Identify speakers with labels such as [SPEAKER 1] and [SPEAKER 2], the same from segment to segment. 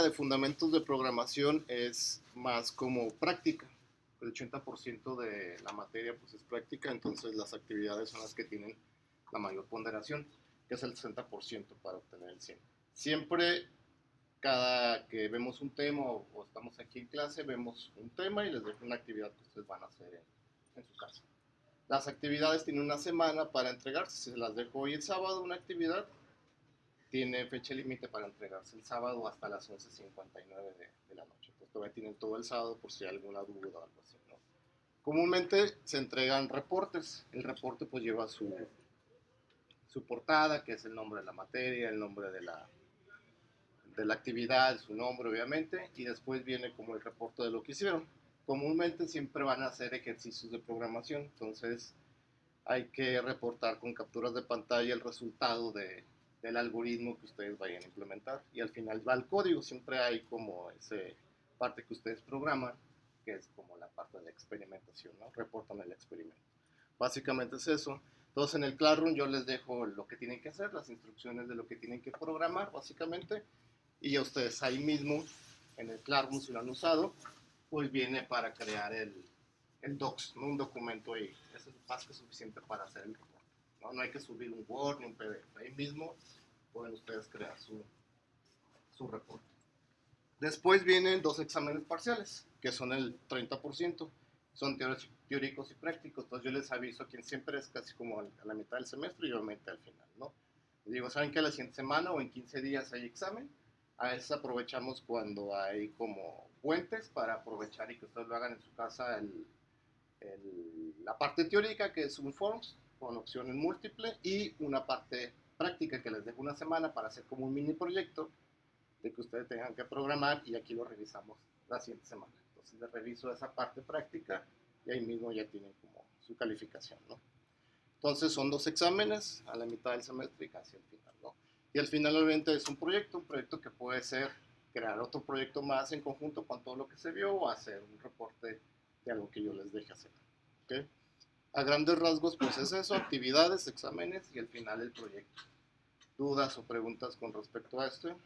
[SPEAKER 1] de fundamentos de programación es más como práctica. El 80% de la materia pues, es práctica, entonces las actividades son las que tienen la mayor ponderación, que es el 60% para obtener el 100. Siempre, cada que vemos un tema o estamos aquí en clase, vemos un tema y les dejo una actividad que ustedes van a hacer en su casa. Las actividades tienen una semana para entregarse. Si se las dejo hoy el sábado, una actividad tiene fecha límite para entregarse el sábado hasta las 11:59 de la noche. Entonces todavía tienen todo el sábado por si hay alguna duda o algo así, ¿no? Comúnmente se entregan reportes. El reporte pues lleva su portada, que es el nombre de la materia, el nombre de la actividad, su nombre obviamente, y después viene como el reporte de lo que hicieron. Comúnmente siempre van a hacer ejercicios de programación, entonces hay que reportar con capturas de pantalla el resultado del algoritmo que ustedes vayan a implementar, y al final va el código. Siempre hay como esa parte que ustedes programan, que es como la parte de experimentación, ¿no? Reportan el experimento. Básicamente es eso. Entonces en el Classroom yo les dejo lo que tienen que hacer, las instrucciones de lo que tienen que programar básicamente, y ya ustedes ahí mismo en el Classroom, si lo han usado, pues viene para crear el docs, ¿no? Un documento ahí. Eso es más que suficiente para hacer el reporte, ¿no? No hay que subir un Word ni un PDF. Ahí mismo pueden ustedes crear su reporte. Después vienen 2 exámenes parciales, que son el 30%. Son teóricos y prácticos. Entonces yo les aviso a quien siempre es casi como a la mitad del semestre y obviamente al final, ¿no? Les digo, ¿saben que la siguiente semana o en 15 días hay examen? A veces aprovechamos cuando hay como puentes para aprovechar y que ustedes lo hagan en su casa la parte teórica, que es un forms con opciones múltiples, y una parte práctica que les dejo una semana para hacer como un mini proyecto de que ustedes tengan que programar, y aquí lo revisamos la siguiente semana. Entonces les reviso esa parte práctica y ahí mismo ya tienen como su calificación, ¿no? Entonces son 2 exámenes a la mitad del semestre y casi al final, ¿no? Y al final obviamente es un proyecto que puede ser crear otro proyecto más en conjunto con todo lo que se vio, o hacer un reporte de algo que yo les deje hacer, ¿ok? A grandes rasgos pues es eso, actividades, exámenes y al final el proyecto. ¿Dudas o preguntas con respecto a esto?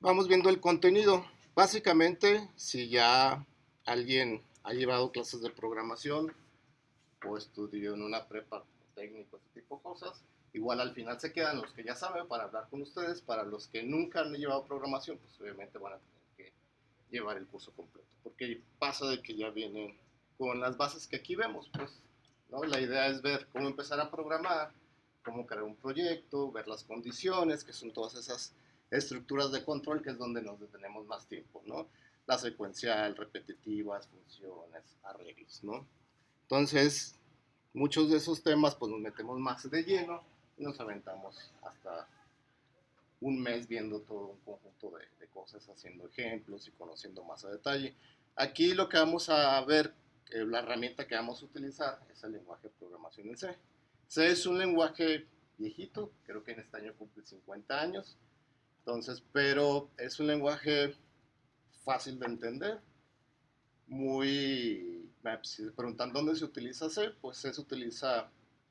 [SPEAKER 1] Vamos viendo el contenido. Básicamente, si ya alguien ha llevado clases de programación o estudió en una prepa técnico, este tipo de cosas, igual al final se quedan los que ya saben para hablar con ustedes. Para los que nunca han llevado programación, pues obviamente van a tener que llevar el curso completo, porque pasa de que ya vienen con las bases que aquí vemos, pues, ¿no? La idea es ver cómo empezar a programar, cómo crear un proyecto, ver las condiciones, que son todas esas estructuras de control, que es donde nos detenemos más tiempo, ¿no? La secuencial, repetitivas, funciones, arreglos, ¿no? Entonces, muchos de esos temas, pues nos metemos más de lleno y nos aventamos hasta un mes viendo todo un conjunto de cosas, haciendo ejemplos y conociendo más a detalle. Aquí lo que vamos a ver, la herramienta que vamos a utilizar es el lenguaje de programación en C. C es un lenguaje viejito, creo que en este año cumple 50 años, entonces, pero es un lenguaje fácil de entender, muy, si se preguntan dónde se utiliza C, pues C se utiliza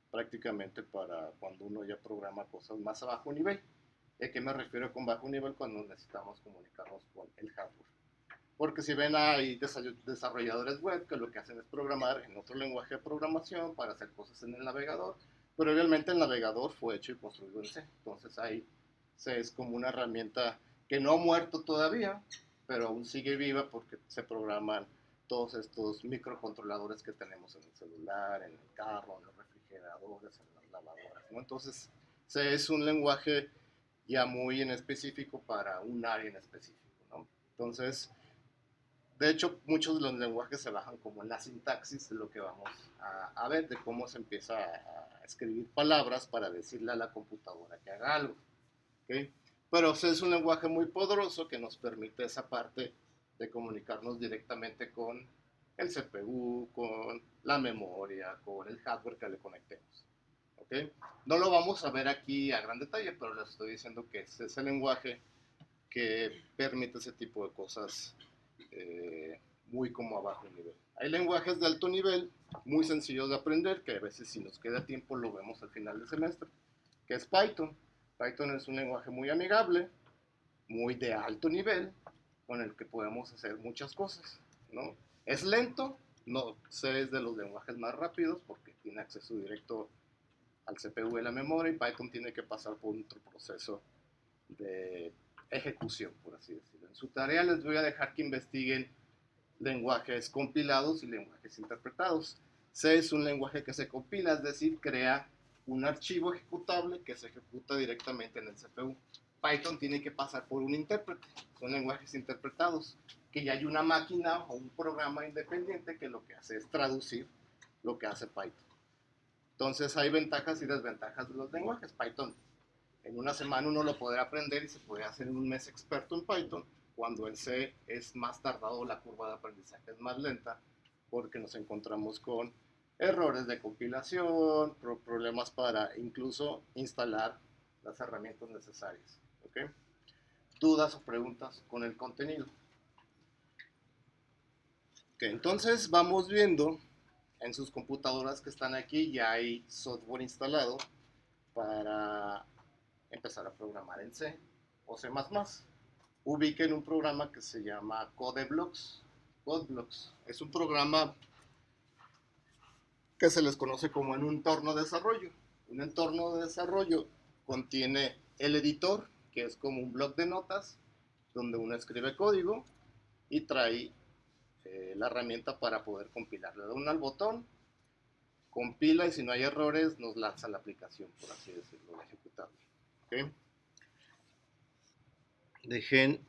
[SPEAKER 1] prácticamente para cuando uno ya programa cosas más a bajo nivel. ¿A qué me refiero con bajo nivel? Cuando necesitamos comunicarnos con el hardware. Porque si ven, hay desarrolladores web que lo que hacen es programar en otro lenguaje de programación para hacer cosas en el navegador, pero obviamente el navegador fue hecho y construido en C. Entonces ahí C es como una herramienta que no ha muerto todavía, pero aún sigue viva porque se programan todos estos microcontroladores que tenemos en el celular, en el carro, en los refrigeradores, en las lavadoras, ¿no? Entonces C es un lenguaje ya muy en específico para un área en específico, ¿no? Entonces, de hecho, muchos de los lenguajes se bajan como en la sintaxis de lo que vamos a ver, de cómo se empieza a escribir palabras para decirle a la computadora que haga algo, ¿okay? Pero es un lenguaje muy poderoso que nos permite esa parte de comunicarnos directamente con el CPU, con la memoria, con el hardware que le conectemos, ¿okay? No lo vamos a ver aquí a gran detalle, pero les estoy diciendo que es ese lenguaje que permite ese tipo de cosas muy como a bajo nivel. Hay lenguajes de alto nivel, muy sencillos de aprender, que a veces si nos queda tiempo lo vemos al final del semestre, que es Python. Python es un lenguaje muy amigable, muy de alto nivel, con el que podemos hacer muchas cosas, ¿no? Es lento, no C es de los lenguajes más rápidos porque tiene acceso directo al CPU y la memoria, y Python tiene que pasar por otro proceso de ejecución, por así decirlo. En su tarea les voy a dejar que investiguen lenguajes compilados y lenguajes interpretados. C es un lenguaje que se compila, es decir, crea un archivo ejecutable que se ejecuta directamente en el CPU. Python tiene que pasar por un intérprete, son lenguajes interpretados, que ya hay una máquina o un programa independiente que lo que hace es traducir lo que hace Python. Entonces hay ventajas y desventajas de los lenguajes. Python en una semana uno lo podrá aprender y se puede hacer en un mes experto en Python, cuando en C es más tardado, la curva de aprendizaje es más lenta, porque nos encontramos con errores de compilación, problemas para incluso instalar las herramientas necesarias. ¿Okay? Dudas o preguntas con el contenido. Okay, entonces vamos viendo en sus computadoras que están aquí, ya hay software instalado para empezar a programar en C o C++. Ubiquen un programa que se llama CodeBlocks. CodeBlocks es un programa que se les conoce como un entorno de desarrollo. Un entorno de desarrollo contiene el editor, que es como un bloc de notas donde uno escribe código y trae la herramienta para poder compilar. Le da uno al botón, compila, y si no hay errores nos lanza la aplicación, por así decirlo, ejecutable. ¿Okay? Dejen,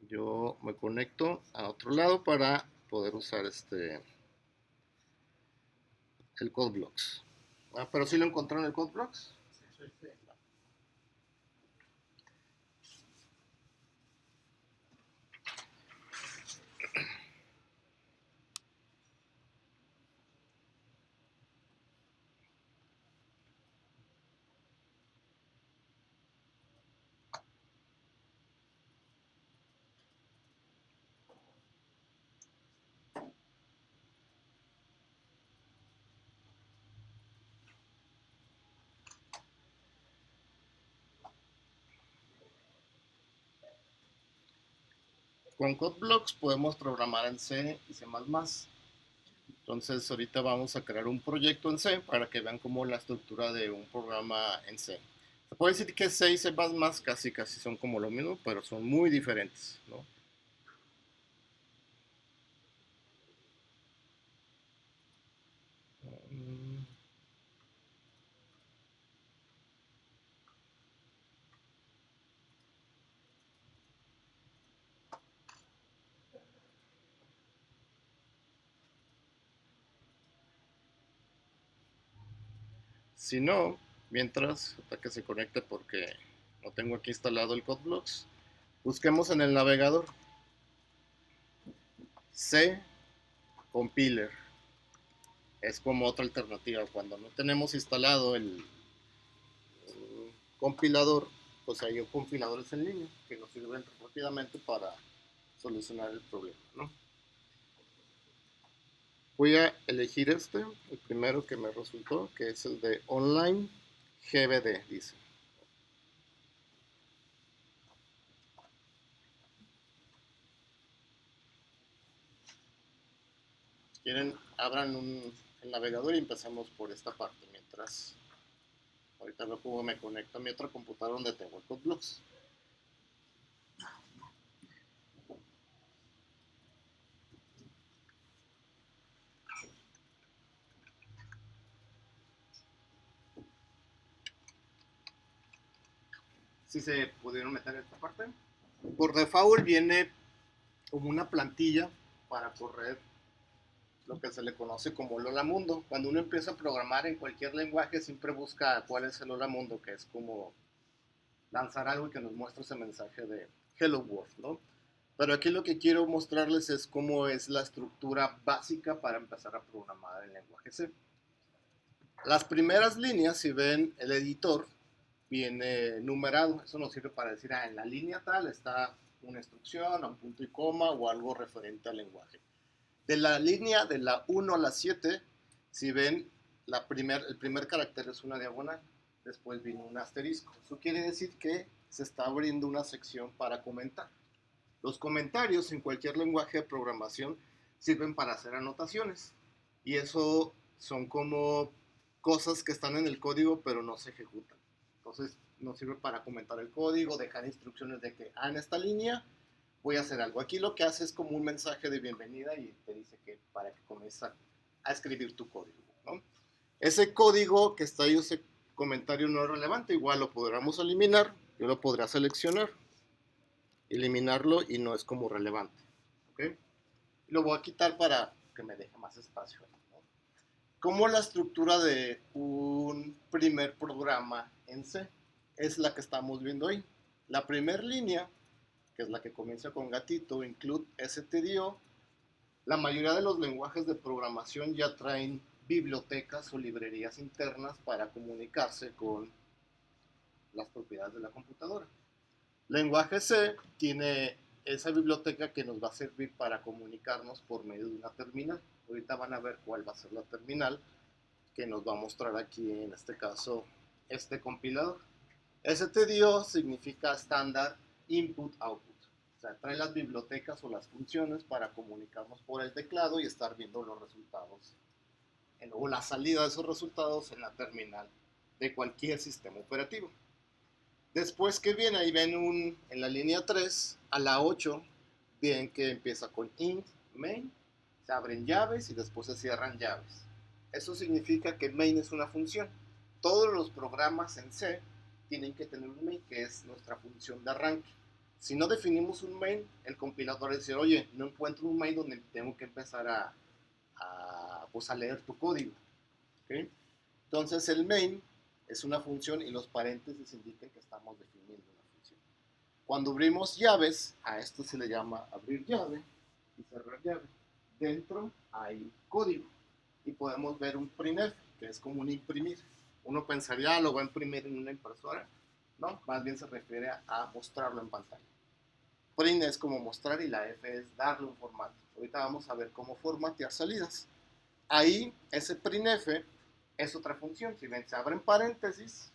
[SPEAKER 1] yo me conecto a otro lado para poder usar el CodeBlocks. Pero sí lo encontraron el CodeBlocks. Sí, sí. Con CodeBlocks podemos programar en C y C++. Entonces ahorita vamos a crear un proyecto en C para que vean cómo la estructura de un programa en C. Se puede decir que C y C++ casi son como lo mismo, pero son muy diferentes, ¿no? Si no, mientras, hasta que se conecte, porque no tengo aquí instalado el CodeBlocks, busquemos en el navegador C Compiler. Es como otra alternativa. Cuando no tenemos instalado el compilador, pues hay compiladores en línea que nos sirven rápidamente para solucionar el problema, ¿no? Voy a elegir el primero que me resultó, que es el de Online GBD, dice. Si quieren, abran el navegador y empezamos por esta parte, mientras ahorita veo cómo me conecto a mi otra computadora donde tengo el CodeBlocks. ¿Sí se pudieron meter en esta parte? Por default viene como una plantilla para correr lo que se le conoce como el Hola Mundo. Cuando uno empieza a programar en cualquier lenguaje, siempre busca cuál es el Hola Mundo, que es como lanzar algo que nos muestre ese mensaje de Hello World, ¿no? Pero aquí lo que quiero mostrarles es cómo es la estructura básica para empezar a programar en lenguaje C. Las primeras líneas, si ven el editor, viene numerado. Eso nos sirve para decir, en la línea tal está una instrucción, un punto y coma o algo referente al lenguaje. De la línea de la 1 a la 7, si ven, el primer carácter es una diagonal. después vino un asterisco. Eso quiere decir que se está abriendo una sección para comentar. Los comentarios en cualquier lenguaje de programación sirven para hacer anotaciones. Y eso son como cosas que están en el código pero no se ejecutan. Entonces nos sirve para comentar el código, dejar instrucciones de que en esta línea voy a hacer algo. Aquí lo que hace es como un mensaje de bienvenida y te dice que para que comiences a escribir tu código, ¿no? Ese código que está ahí, ese comentario no es relevante, igual lo podríamos eliminar. Yo lo podría seleccionar, eliminarlo y no es como relevante, ¿ok? Lo voy a quitar para que me deje más espacio, ¿no? Como la estructura de un primer programa en C es la que estamos viendo ahí. La primera línea, que es la que comienza con gatito, include stdio. La mayoría de los lenguajes de programación ya traen bibliotecas o librerías internas para comunicarse con las propiedades de la computadora. Lenguaje C tiene esa biblioteca que nos va a servir para comunicarnos por medio de una terminal. Ahorita van a ver cuál va a ser la terminal que nos va a mostrar aquí, en este caso, este compilador. stdio significa estándar input output. O sea, trae las bibliotecas o las funciones para comunicarnos por el teclado y estar viendo los resultados o la salida de esos resultados en la terminal de cualquier sistema operativo. Después que viene, ahí ven en la línea 3 a la 8, ven que empieza con int main, se abren llaves y después se cierran llaves. Eso significa que main es una función. Todos los programas en C tienen que tener un main, que es nuestra función de arranque. Si no definimos un main, el compilador dice, oye, no encuentro un main donde tengo que empezar a leer tu código, ¿okay? Entonces el main es una función y los paréntesis indican que estamos definiendo una función. Cuando abrimos llaves, a esto se le llama abrir llave y cerrar llave. Dentro hay código y podemos ver un printf, que es como un imprimir. Uno pensaría, lo va a imprimir en una impresora. No, más bien se refiere a mostrarlo en pantalla. Print es como mostrar y la F es darle un formato. Ahorita vamos a ver cómo formatear salidas. Ahí, ese printf es otra función. Si ven, se abren paréntesis,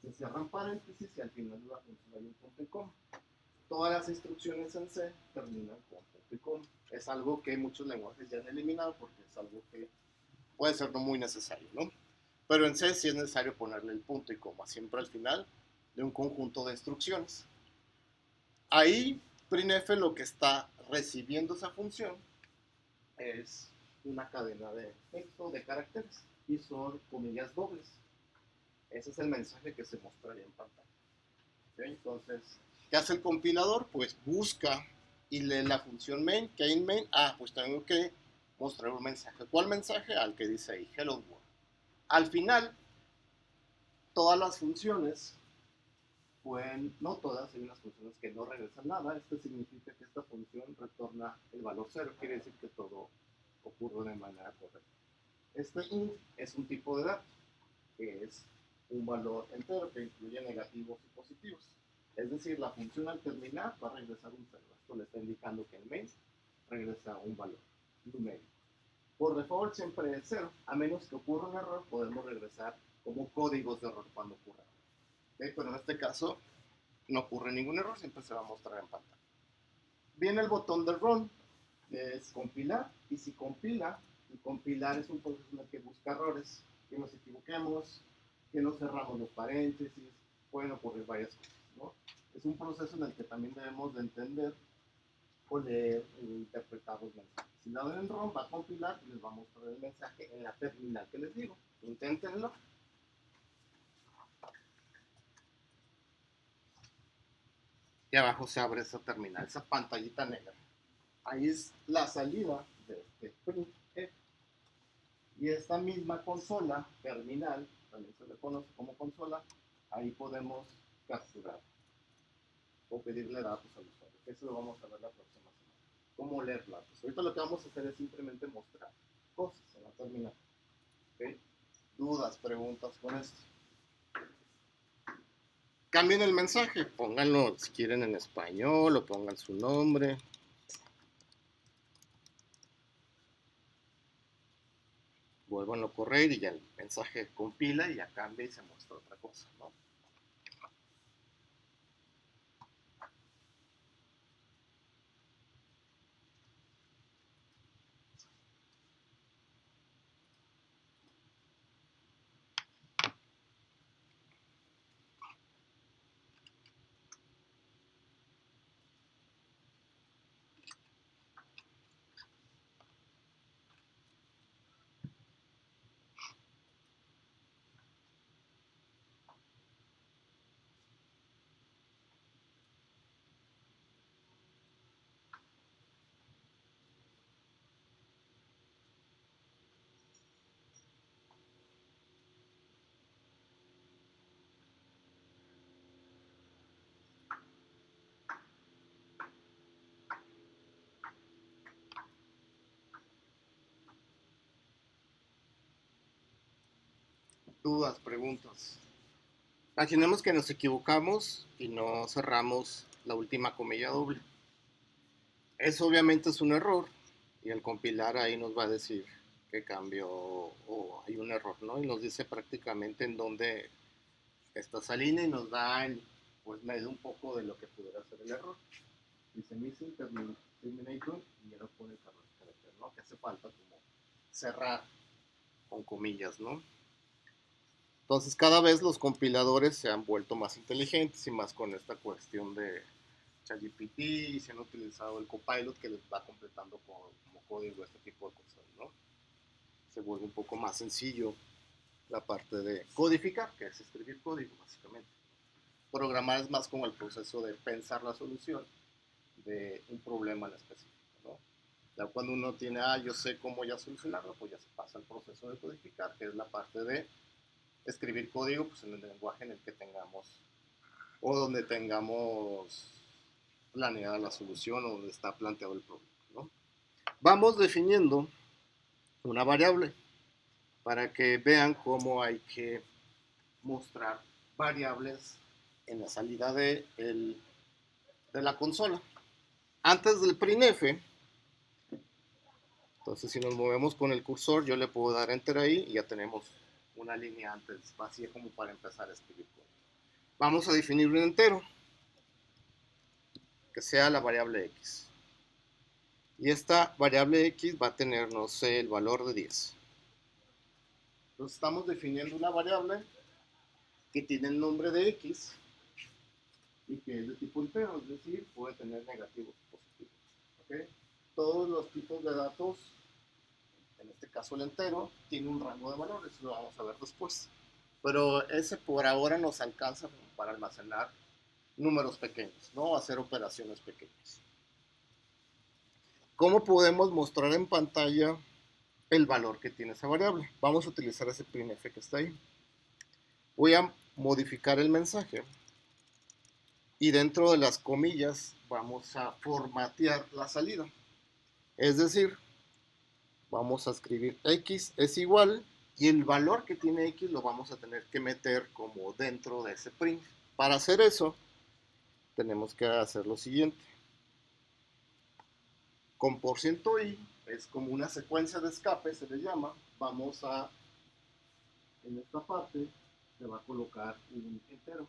[SPEAKER 1] se cierran paréntesis y al final de la función hay un punto y coma. Todas las instrucciones en C terminan con punto y coma. Es algo que muchos lenguajes ya han eliminado porque es algo que puede ser no muy necesario, ¿no? Pero en C sí es necesario ponerle el punto y coma siempre al final de un conjunto de instrucciones. Ahí, printf lo que está recibiendo esa función es una cadena de texto, de caracteres, y son comillas dobles. Ese es el mensaje que se mostraría en pantalla. ¿Okay? Entonces, ¿qué hace el compilador? Pues busca y lee la función main. ¿Qué hay en main? Pues tengo que mostrar un mensaje. ¿Cuál mensaje? Al que dice ahí, hello world. Al final, todas las funciones no todas, hay unas funciones que no regresan nada. Esto significa que esta función retorna el valor 0, quiere decir que todo ocurre de manera correcta. Este int es un tipo de dato, que es un valor entero que incluye negativos y positivos. Es decir, la función al terminar va a regresar un 0. Esto le está indicando que el main regresa un valor numérico. Por default siempre es 0, a menos que ocurra un error, podemos regresar como códigos de error cuando ocurra. ¿Okay? Pero en este caso no ocurre ningún error, siempre se va a mostrar en pantalla. Viene el botón de run, que es compilar, y si compila, y compilar es un proceso en el que busca errores, que nos equivoquemos, que no cerramos los paréntesis, pueden ocurrir varias cosas, ¿no? Es un proceso en el que también debemos de entender o leer e interpretar los mensajes. Si la dan en run, va a compilar y les va a mostrar el mensaje en la terminal que les digo. Inténtenlo. Y abajo se abre esa terminal, esa pantallita negra. Ahí es la salida de este printf. Y esta misma consola terminal, también se le conoce como consola, ahí podemos capturar o pedirle datos al usuario. Eso lo vamos a ver la próxima semana. Cómo leer datos. Ahorita lo que vamos a hacer es simplemente mostrar cosas en la terminal. ¿Okay? Dudas, preguntas con esto. Cambien el mensaje, pónganlo si quieren en español o pongan su nombre. vuelvan a correr y ya el mensaje compila y ya cambia y se muestra otra cosa, ¿no? Dudas, preguntas. Imaginemos que nos equivocamos y no cerramos la última comilla doble. Eso obviamente es un error y al compilar ahí nos va a decir que cambió o hay un error, ¿no? Y nos dice prácticamente en dónde está esa línea y nos da pues medio un poco de lo que pudiera ser el error. Dice missing terminator y ya lo pone el carácter, ¿no? Que hace falta como cerrar con comillas, ¿no? Entonces cada vez los compiladores se han vuelto más inteligentes y más con esta cuestión de ChatGPT y se han utilizado el Copilot que les va completando como código este tipo de cosas, ¿no? Se vuelve un poco más sencillo la parte de codificar, que es escribir código básicamente. Programar es más como el proceso de pensar la solución de un problema en específico, ¿no? Ya cuando uno tiene, yo sé cómo ya solucionarlo, pues ya se pasa al proceso de codificar, que es la parte de escribir código pues, en el lenguaje en el que tengamos o donde tengamos planeada la solución o donde está planteado el problema, ¿no? Vamos definiendo una variable para que vean cómo hay que mostrar variables en la salida de la consola. Antes del printf, entonces si nos movemos con el cursor, yo le puedo dar enter ahí y ya tenemos una línea antes vacía como para empezar a escribir código. Vamos a definir un entero, que sea la variable x. Y esta variable x va a tener, no sé, el valor de 10. Entonces estamos definiendo una variable que tiene el nombre de x y que es de tipo entero, es decir, puede tener negativos o positivos. ¿Okay? Todos los tipos de datos, en este caso el entero, tiene un rango de valores, lo vamos a ver después. Pero ese por ahora nos alcanza para almacenar números pequeños, ¿no? Hacer operaciones pequeñas. ¿Cómo podemos mostrar en pantalla el valor que tiene esa variable? Vamos a utilizar ese printf que está ahí. Voy a modificar el mensaje y dentro de las comillas vamos a formatear la salida. Es decir, vamos a escribir x es igual y el valor que tiene x lo vamos a tener que meter como dentro de ese print. Para hacer eso, tenemos que hacer lo siguiente. Con %i es como una secuencia de escape, se le llama. Vamos a, en esta parte, se va a colocar un entero.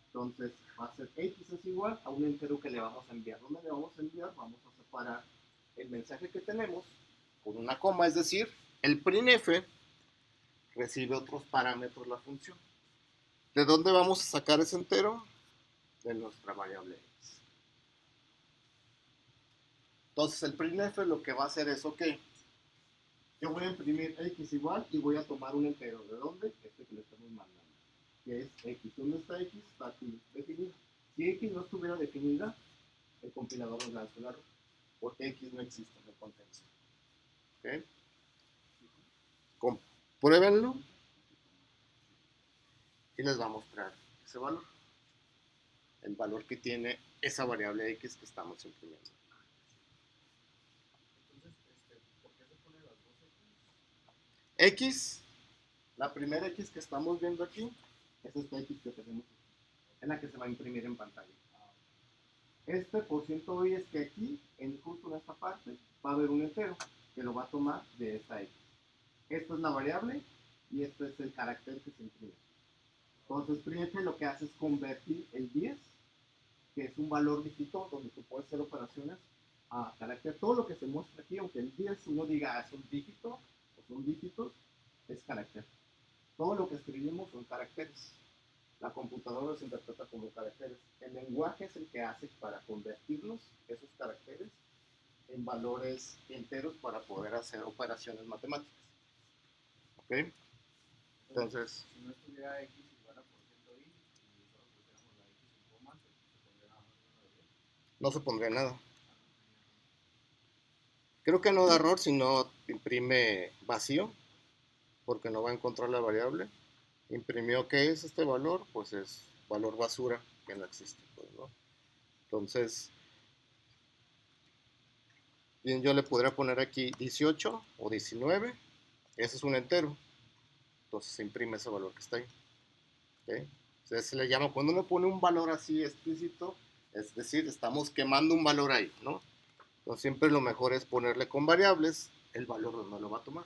[SPEAKER 1] Entonces va a ser x es igual a un entero que le vamos a enviar. ¿Dónde le vamos a enviar? Vamos a separar el mensaje que tenemos con una coma, es decir, el printf recibe otros parámetros la función. ¿De dónde vamos a sacar ese entero? De nuestra variable x. Entonces el printf lo que va a hacer es, ok, yo voy a imprimir x igual y voy a tomar un entero. ¿De dónde? Este que le estamos mandando. Que es x. ¿Dónde está x? Está aquí definida. Si x no estuviera definida, el compilador nos lanza un error. Porque x no existe en el contexto. ¿Okay? Compruébenlo y les va a mostrar ese valor. El valor que tiene esa variable x que estamos imprimiendo.
[SPEAKER 2] ¿Por qué se pone las dos
[SPEAKER 1] X, la primera X que estamos viendo aquí, es esta X que tenemos aquí, es la que se va a imprimir en pantalla. Este por ciento hoy es que aquí, justo en esta parte, va a haber un entero que lo va a tomar de esta X.
[SPEAKER 3] Esto es la variable y esto es el carácter que se imprime. Entonces, printf lo que hace es convertir el 10, que es un valor dígito donde tú puedes hacer operaciones, a carácter. Todo lo que se muestra aquí, aunque el 10 uno diga es un dígito o son dígitos, es carácter. Todo lo que escribimos son caracteres. La computadora los interpreta como caracteres. El lenguaje es el que hace para convertirlos, esos caracteres, en valores enteros para poder hacer operaciones matemáticas. ¿Ok? Entonces,
[SPEAKER 2] si no estuviera x igual a por ciento y solo pusiéramos la x en coma, se pondría nada más una de 10.
[SPEAKER 1] no se pondría nada. Creo que no da error si no imprime vacío, porque no va a encontrar la variable. Imprimió ¿qué es este valor? Pues es valor basura, que no existe. Pues, ¿no? Entonces, bien, yo le podría poner aquí 18 o 19. Ese es un entero. Entonces se imprime ese valor que está ahí. ¿Okay? Entonces se le llama, cuando uno pone un valor así explícito, es decir, estamos quemando un valor ahí, ¿no? Entonces siempre lo mejor es ponerle con variables el valor donde lo va a tomar.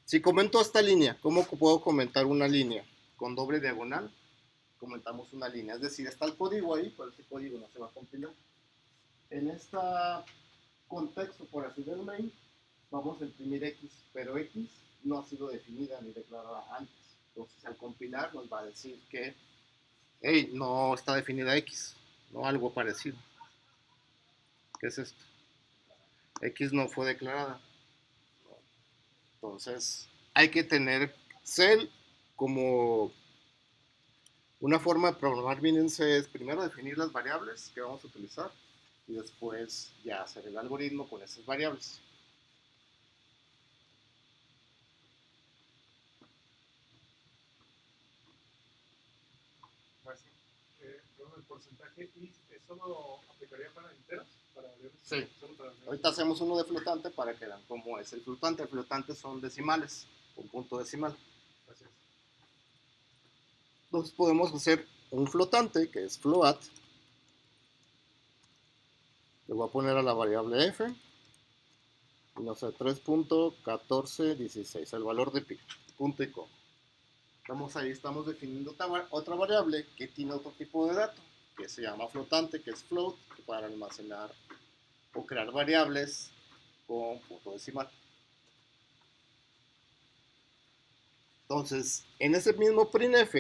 [SPEAKER 1] Si comento esta línea, ¿cómo puedo comentar una línea? Con doble diagonal, comentamos una línea. Es decir, está el código ahí, pero ese código no se va a compilar. En este contexto, por así del main, vamos a imprimir X, pero X no ha sido definida ni declarada antes. Entonces, al compilar nos va a decir que, hey, no está definida X, no algo parecido. ¿Qué es esto? X no fue declarada. Entonces, hay que tener C como una forma de programar bien en C es primero definir las variables que vamos a utilizar y después ya hacer el algoritmo con esas variables.
[SPEAKER 4] Maestro, el porcentaje y ¿solo aplicaría para enteros? Para
[SPEAKER 1] Sí.
[SPEAKER 4] Solo para
[SPEAKER 1] Ahorita hacemos uno de flotante para que vean cómo es el flotante. El flotante son decimales, un punto decimal.
[SPEAKER 4] Gracias.
[SPEAKER 1] Entonces podemos hacer un flotante que es float. Le voy a poner a la variable f, no sé, 3.1416, el valor de pi, punto y coma. Estamos ahí, estamos definiendo otra variable que tiene otro tipo de dato, que se llama flotante, que es float, para almacenar o crear variables con punto decimal. Entonces, en ese mismo printf,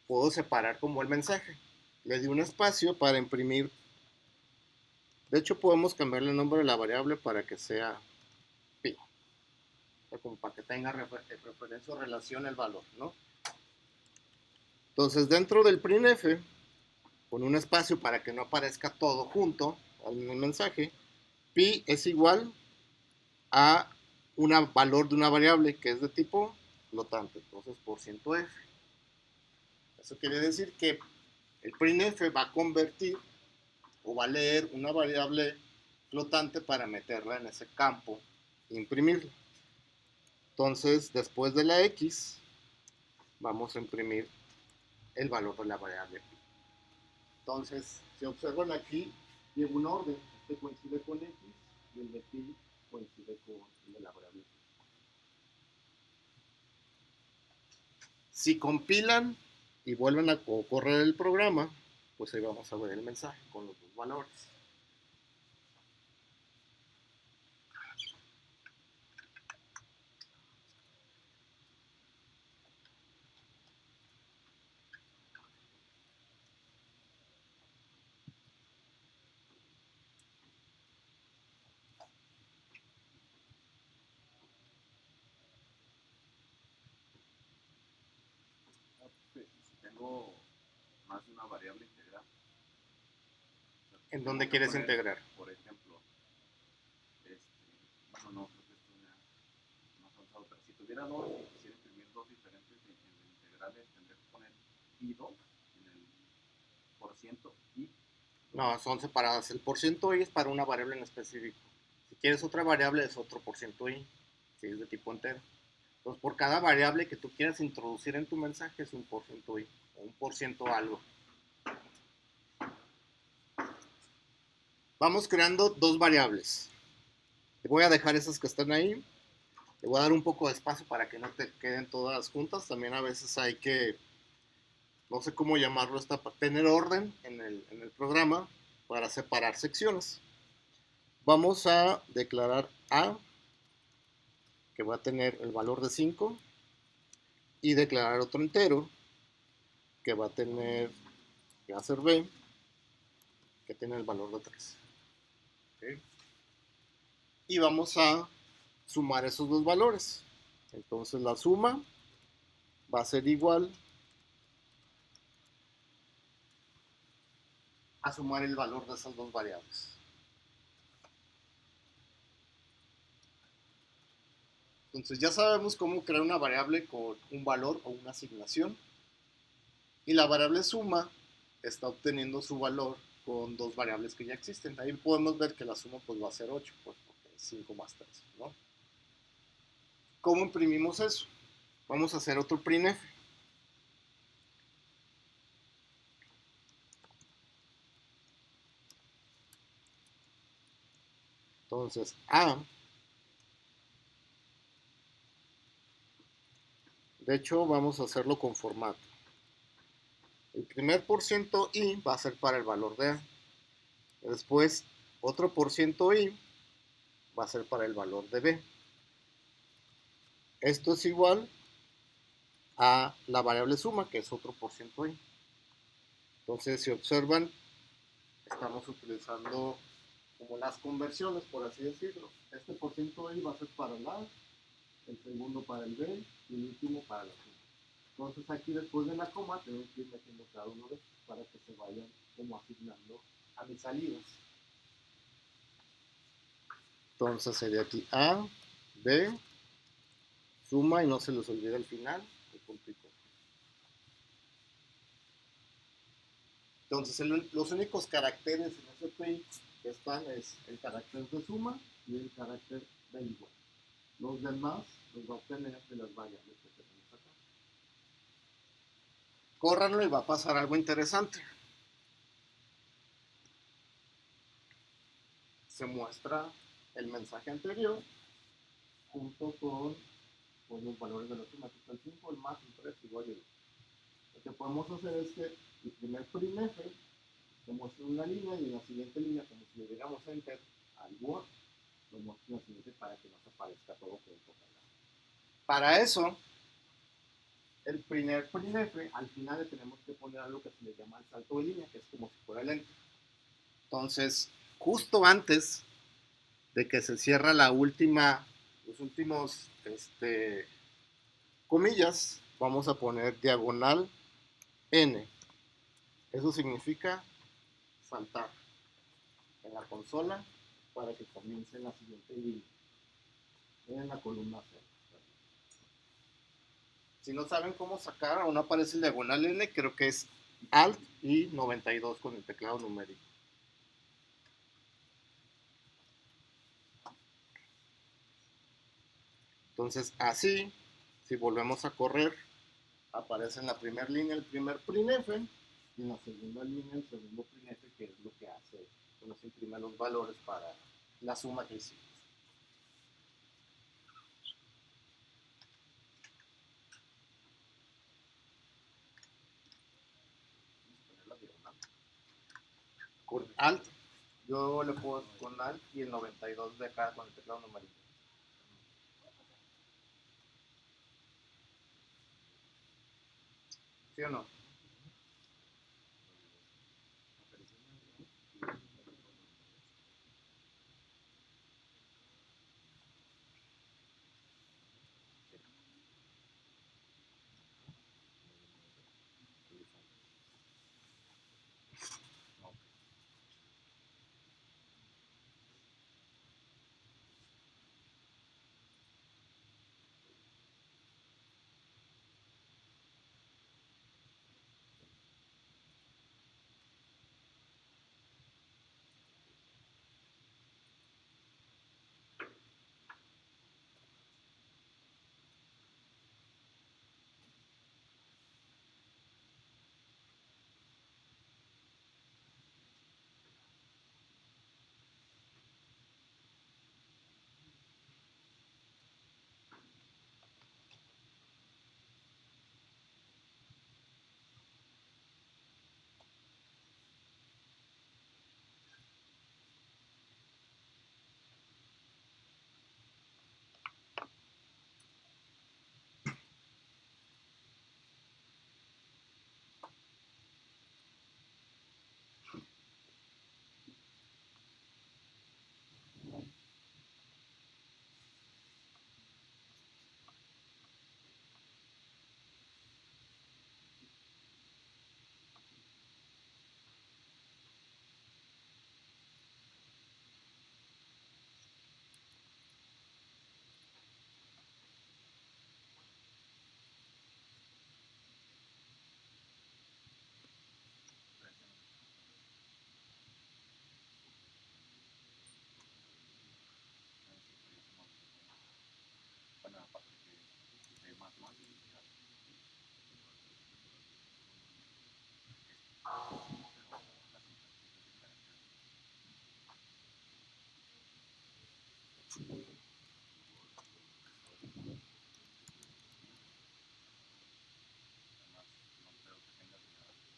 [SPEAKER 1] puedo separar como el mensaje. Le di un espacio para imprimir. De hecho, podemos cambiarle el nombre de la variable para que sea pi. O sea, como para que tenga referencia o relación el valor, ¿no? Entonces, dentro del printf, con un espacio para que no aparezca todo junto al mensaje, pi es igual a un valor de una variable que es de tipo flotante. Entonces, %f. Eso quiere decir que el printf va a convertir o va a leer una variable flotante para meterla en ese campo e imprimirla. Entonces, después de la x, vamos a imprimir el valor de la variable pi. Entonces, si observan aquí, lleva un orden. Este coincide con x y el de pi coincide con el de la variable pi. Si compilan y vuelven a correr el programa, pues ahí vamos a ver el mensaje con los dos valores.
[SPEAKER 2] Si tengo más de una variable integral.
[SPEAKER 1] ¿En dónde quieres integrar?
[SPEAKER 2] Por ejemplo, bueno, no, creo que esto ya no ha avanzado, pero si tuviera dos y quisiera imprimir dos diferentes integrales, tendría que poner i2 en el porciento i.
[SPEAKER 1] No, son separadas. El % i es para una variable en específico. Si quieres otra variable es otro %i, si es de tipo entero. Entonces, por cada variable que tú quieras introducir en tu mensaje es un %i o un % algo. Vamos creando dos variables. Te voy a dejar esas que están ahí. Le voy a dar un poco de espacio para que no te queden todas juntas. También a veces hay que, no sé cómo llamarlo, tener orden en el programa para separar secciones. Vamos a declarar A, que va a tener el valor de 5, y declarar otro entero, que va a tener, que va a ser B, que tiene el valor de 3. ¿Okay? Y vamos a sumar esos dos valores. Entonces la suma va a ser igual a sumar el valor de esas dos variables. Entonces ya sabemos cómo crear una variable con un valor o una asignación. Y la variable suma está obteniendo su valor con dos variables que ya existen. Ahí podemos ver que la suma pues va a ser 8, pues porque es 5 más 3, ¿no? ¿Cómo imprimimos eso? Vamos a hacer otro printf. Entonces, A, de hecho vamos a hacerlo con formato. El primer %i va a ser para el valor de A. Después, otro %i va a ser para el valor de B. Esto es igual a la variable suma, que es otro %i. Entonces, si observan, estamos utilizando como las conversiones, por así decirlo. Este %i va a ser para el A, el segundo para el B y el último para la suma. Entonces aquí después de la coma tengo que ir metiendo cada uno de estos para que se vayan como asignando a mis salidas. Entonces sería aquí A, B, suma y no se les olvide al final el puntito. Entonces los únicos caracteres en SPI que están es el carácter de suma y el carácter de igual. Los demás los va a obtener de las variables que tenemos acá. Córranlo y va a pasar algo interesante. Se muestra el mensaje anterior junto con los valores de la suma. Aquí está el 5, el más, el 3 igual y el 2. Lo que podemos hacer es que el primer printf se muestra una línea y en la siguiente línea, como si le diéramos enter al Word, lo muestra en la siguiente para que nos aparezca todo junto. Para eso, el primer printf, al final le tenemos que poner algo que se le llama el salto de línea, que es como si fuera el enter. Entonces, justo antes de que se cierra los últimos comillas, vamos a poner diagonal n. Eso significa saltar en la consola para que comience la siguiente línea en la columna 0. Si no saben cómo sacar o no aparece el diagonal n, creo que es Alt y 92 con el teclado numérico. Entonces así, si volvemos a correr, aparece en la primera línea el primer printf y en la segunda línea el segundo printf, que es lo que hace, que nos imprime los valores para la suma que hicimos. Con Alt, yo le puedo con Alt y el 92 de acá con el teclado numérico. ¿Sí o no?
[SPEAKER 2] Además, no creo que tengas ya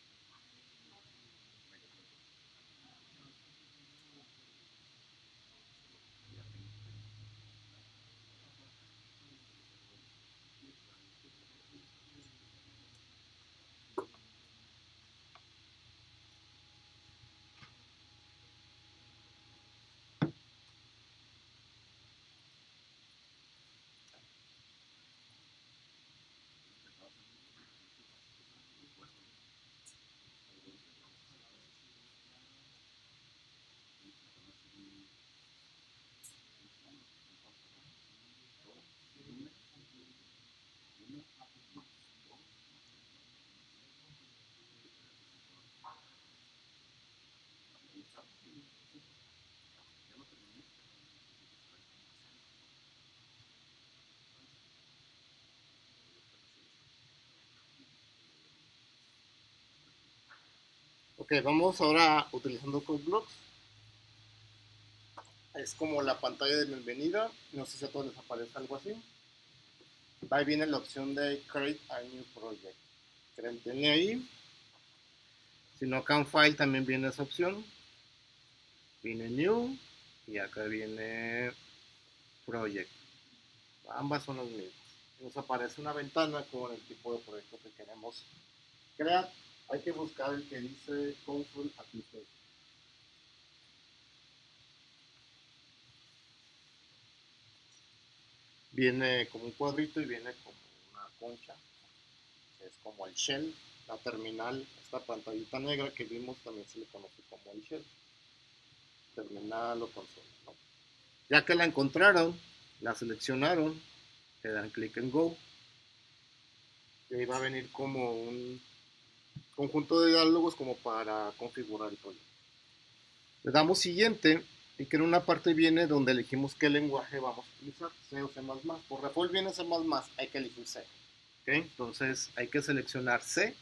[SPEAKER 1] Ok, vamos ahora utilizando CodeBlocks. Es como la pantalla de bienvenida. No sé si a todos les aparece algo así. Ahí viene la opción de Create a New Project. Denle ahí. Si no, acá en File también viene esa opción. Viene New y acá viene Project. Ambas son las mismas. Nos aparece una ventana con el tipo de proyecto que queremos crear. Hay que buscar el que dice Console Application. Viene como un cuadrito y viene como una concha. Es como el shell, la terminal, esta pantallita negra que vimos también se le conoce como el shell. Terminal o consola, ¿no? Ya que la encontraron, la seleccionaron, le dan clic en Go. Y ahí va a venir como un conjunto de diálogos como para configurar el proyecto. Le damos siguiente y que en una parte viene donde elegimos qué lenguaje vamos a utilizar, C o C++. Por default viene C++, hay que elegir C. ¿Okay? Entonces hay que seleccionar C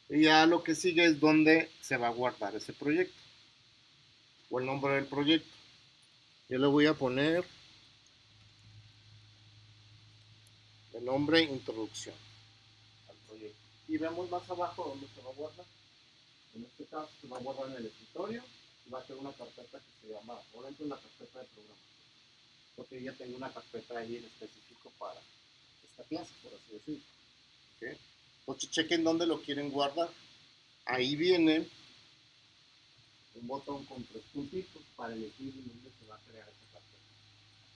[SPEAKER 1] y ya lo que sigue es donde se va a guardar ese proyecto o el nombre del proyecto. Yo le voy a poner el nombre introducción al proyecto. Y vemos más abajo dónde se va a guardar. En este caso se va a guardar en el escritorio y va a ser una carpeta que se llama, por ejemplo, una carpeta de programación. Porque ya tengo una carpeta ahí en específico para esta clase, por así decirlo. ¿Okay? Entonces chequen dónde lo quieren guardar. Ahí viene un botón con 3 puntitos para elegir dónde se va a crear esa carpeta.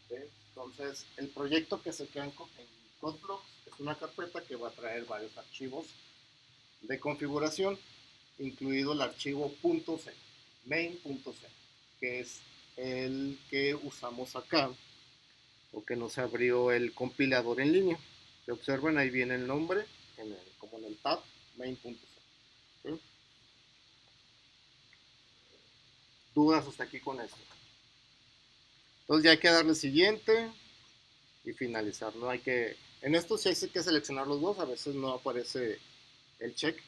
[SPEAKER 1] ¿Okay? Entonces, el proyecto que se crea en CodeBlocks es una carpeta que va a traer varios archivos de configuración, incluido el archivo .c, main.c, que es el que usamos acá, o que nos abrió el compilador en línea. Si observan, ahí viene el nombre, como en el tab, main.c. ¿Sí? Dudas hasta aquí con esto. Entonces ya hay que darle siguiente y finalizar. No hay que, en esto sí hay que seleccionar los dos, a veces no aparece el check,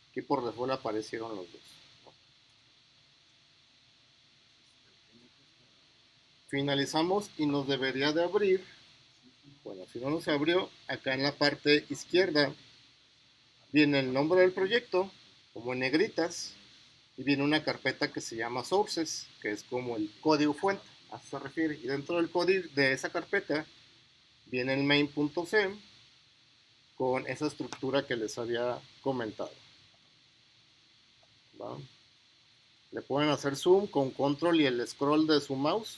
[SPEAKER 1] aquí por default aparecieron los dos. Finalizamos y nos debería de abrir, bueno, si no nos abrió, acá en la parte izquierda viene el nombre del proyecto, como en negritas, y viene una carpeta que se llama Sources, que es como el código fuente, a eso se refiere, y dentro del código de esa carpeta viene el main.c con esa estructura que les había comentado. ¿Va? Le pueden hacer zoom con control y el scroll de su mouse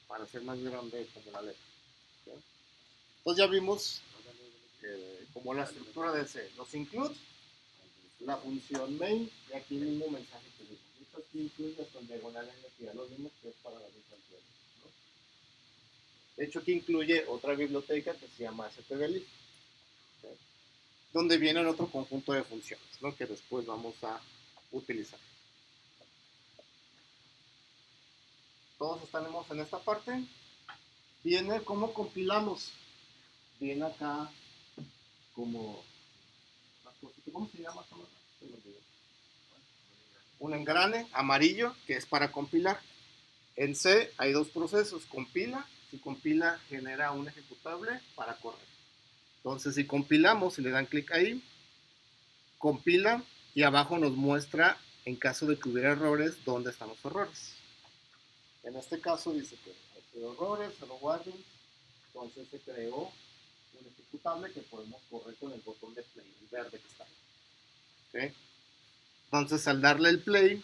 [SPEAKER 1] para hacer más grande como la letra. ¿Sí? Entonces ya vimos como la estructura de C, los includes, la función main y aquí el mismo mensaje que vimos. Esto aquí incluye hasta el diagonal en el que ya lo vimos, que es para las instantes, ¿no? De hecho aquí incluye otra biblioteca que se llama stdlib, ¿sí? Donde vienen otro conjunto de funciones, ¿no? Que después vamos a utilizar. Todos estamos en esta parte. Viene cómo compilamos. Viene acá como, ¿cómo se llama? Un engrane amarillo que es para compilar. En C hay dos procesos, compila, si compila genera un ejecutable para correr. Entonces si compilamos y le dan clic ahí, compila y abajo nos muestra en caso de que hubiera errores, dónde están los errores. En este caso dice que hay errores, cero warnings, entonces se creó un ejecutable que podemos correr con el botón de play, el verde que está ahí. ¿Okay? Entonces al darle el play,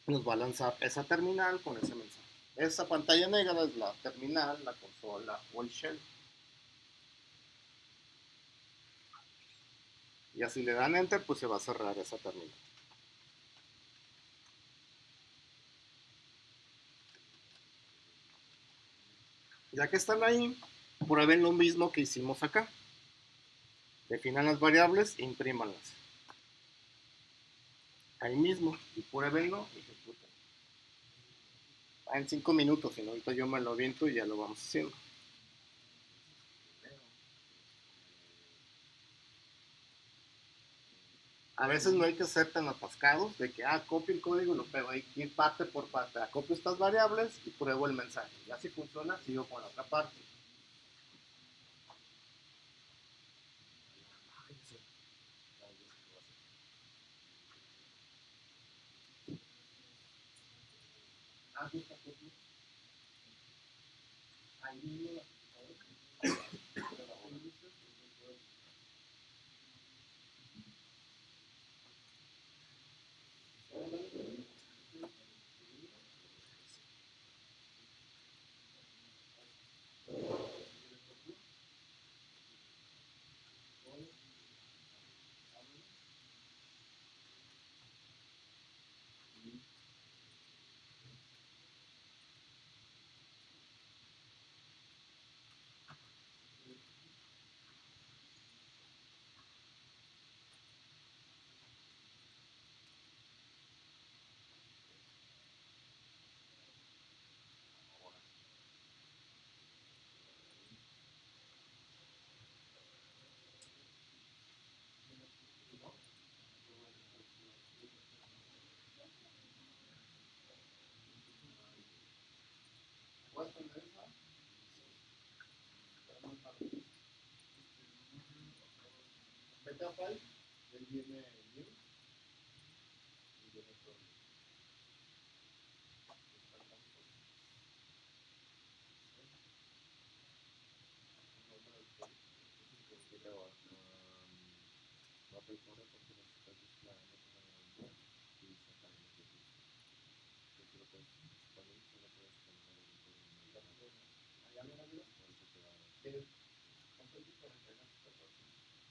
[SPEAKER 1] nos va a lanzar esa terminal con ese mensaje. Esa pantalla negra es la terminal, la consola o el shell. Y así le dan enter, pues se va a cerrar esa terminal. Ya que están ahí, prueben lo mismo que hicimos acá. Definan las variables e imprímanlas. Ahí mismo, y pruébenlo y ejecuten. En 5 minutos, si no, ahorita yo me lo aviento y ya lo vamos haciendo. A veces no hay que ser tan atascados de que, copio el código y lo pego ahí, ir parte por parte. Copio estas variables y pruebo el mensaje. Ya si funciona, sigo con la otra parte. Ahí beta file, ahí viene new y viene todo.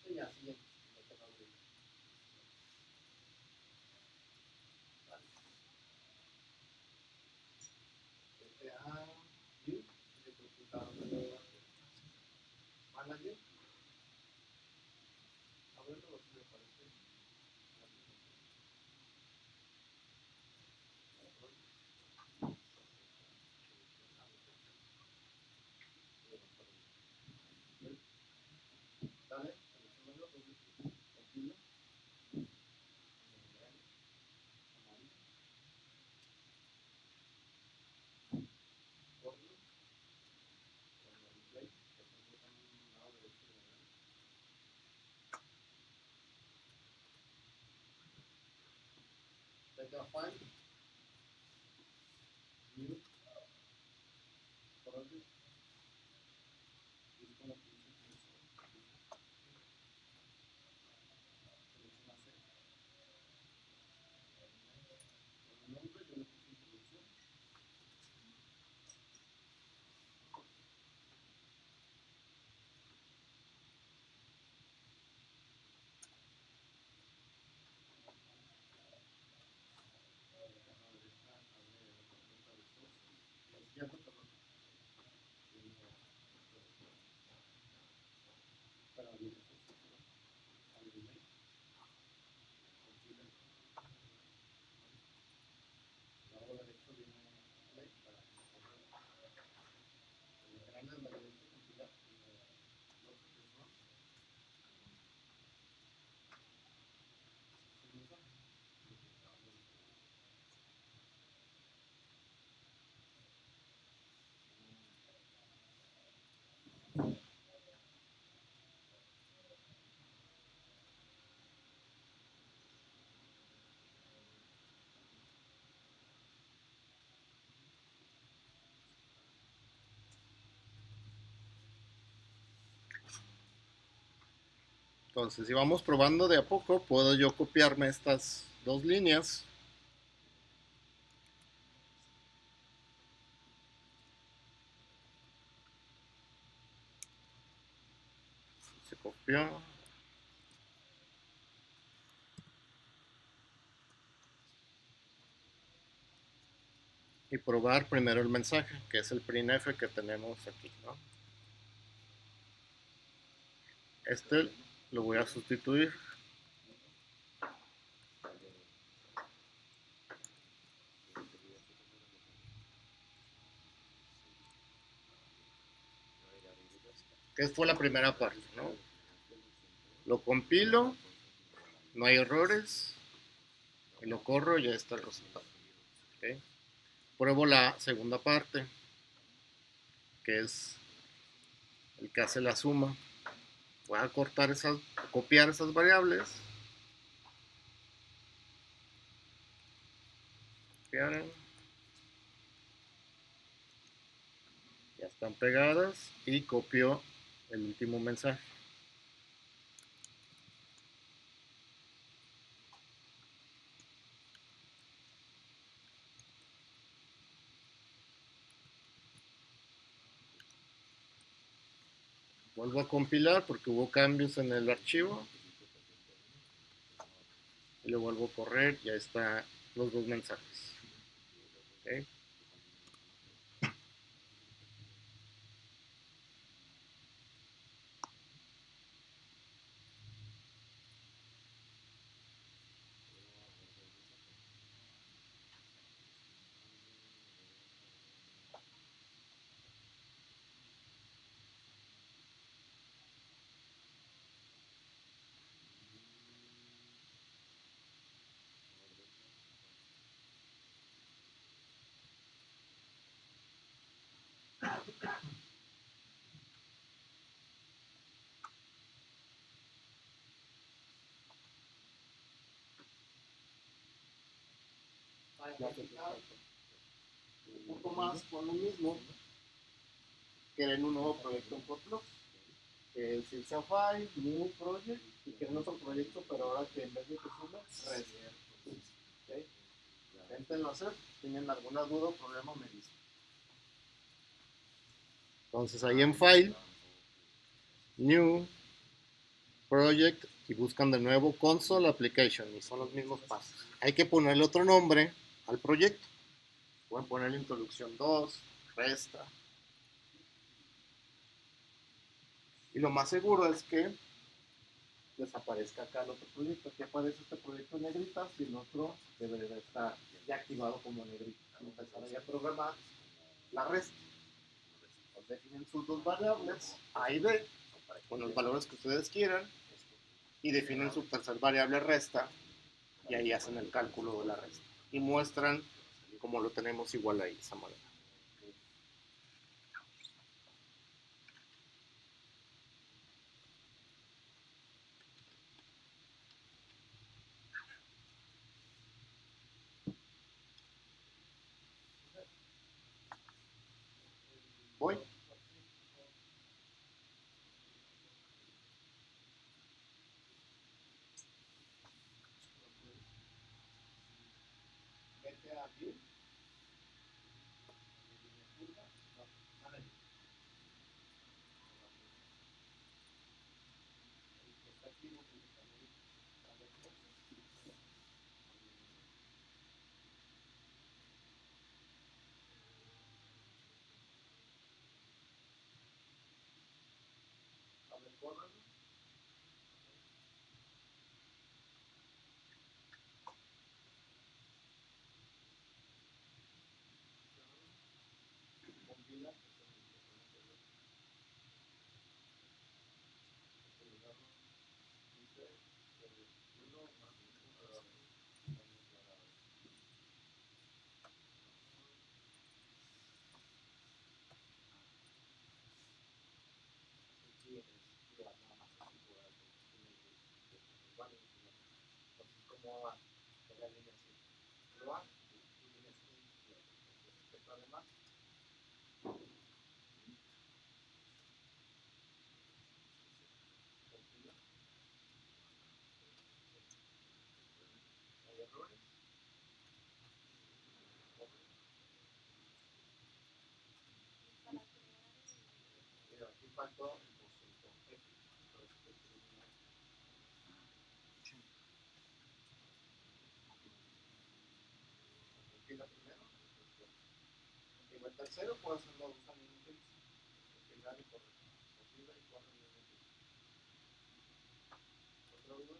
[SPEAKER 1] Sí, así es. Manager, ábrelo si me parece. Dale, seleccionalo, compila. Beta file, new, project, busco la posición, selecciona C, el nombre, yo le puse introducción, a la derecha abre la carpeta de source, Entonces, si vamos probando de a poco, puedo yo copiarme estas dos líneas. Se copió. Y probar primero el mensaje, que es el printf que tenemos aquí, ¿no? Este lo voy a sustituir. Que fue la primera parte, ¿no? Lo compilo, no hay errores, y lo corro y ya está el resultado. ¿Okay? Pruebo la segunda parte, que es el que hace la suma. Voy a copiar esas variables. Copiar. Ya están pegadas y copio el último mensaje. Vuelvo a compilar porque hubo cambios en el archivo. Y lo vuelvo a correr, ya están los dos mensajes. ¿Okay? Un poco más con lo mismo, creen un nuevo proyecto en Kotlin, que es Ilsa File, New Project, y creen otro proyecto, pero ahora que en vez de que sume, REST. ¿Okay? Inténtenlo hacer, tienen alguna duda o problema, me dicen. Entonces ahí en File, New Project, y buscan de nuevo Console Application, y son los mismos pasos. Hay que ponerle otro nombre al proyecto. Pueden ponerle introducción 2, resta. Y lo más seguro es que desaparezca acá el otro proyecto. Aquí aparece este proyecto en negrita, y el otro debería estar ya activado como negrita. Empezar a programar la resta. Pues definen sus dos variables, A y B, con los valores que ustedes quieran, y definen su tercer variable resta, y ahí hacen el cálculo de la resta. Y muestran como lo tenemos igual ahí, de esa manera. Voy. Vete a View.
[SPEAKER 4] errores.
[SPEAKER 3] Mira, aquí faltó el conjunto X. Compila primero. Compila el tercero, puedo hacerlo dos al mismo tiempo. Compilar y correr. Compila y corre al mismo tiempo. ¿Otra duda?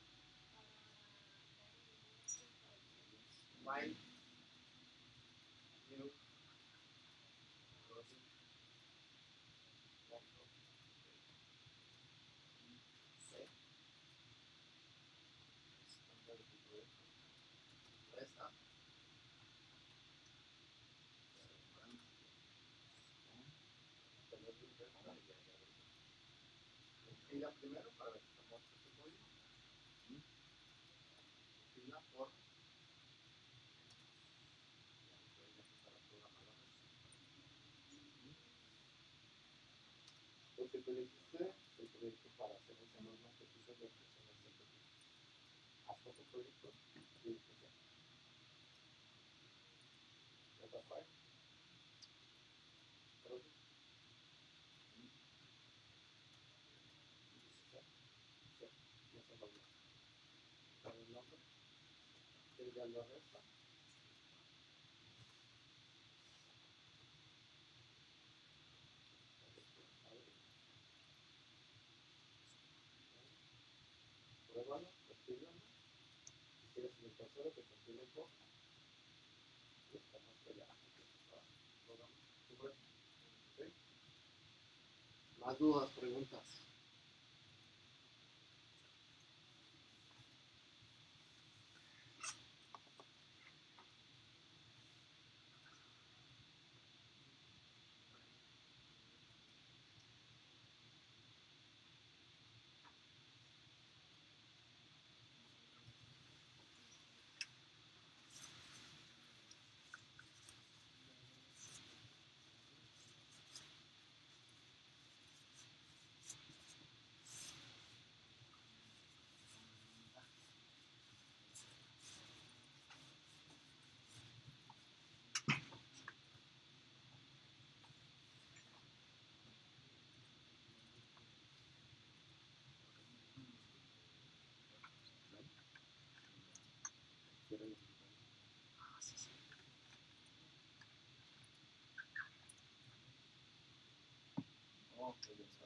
[SPEAKER 3] While, new, closing, control, set, estándar de proyecto, resta, compila primero para ver si está muerto este código. Compila, corre. Voy a empezar a programar la resta. Lo que te dijiste, el proyecto para hacer ese enorme ejercicio de creación de este proyecto. Haz otro proyecto y después data file, project, set, y eso lo mismo. Dale el nombre, ya lo resta. Pruébalo, escríbelo. Si quieres en el tercero que compile por y estamos ya. ¿Okay? Más dudas, preguntas. Okay, ya está.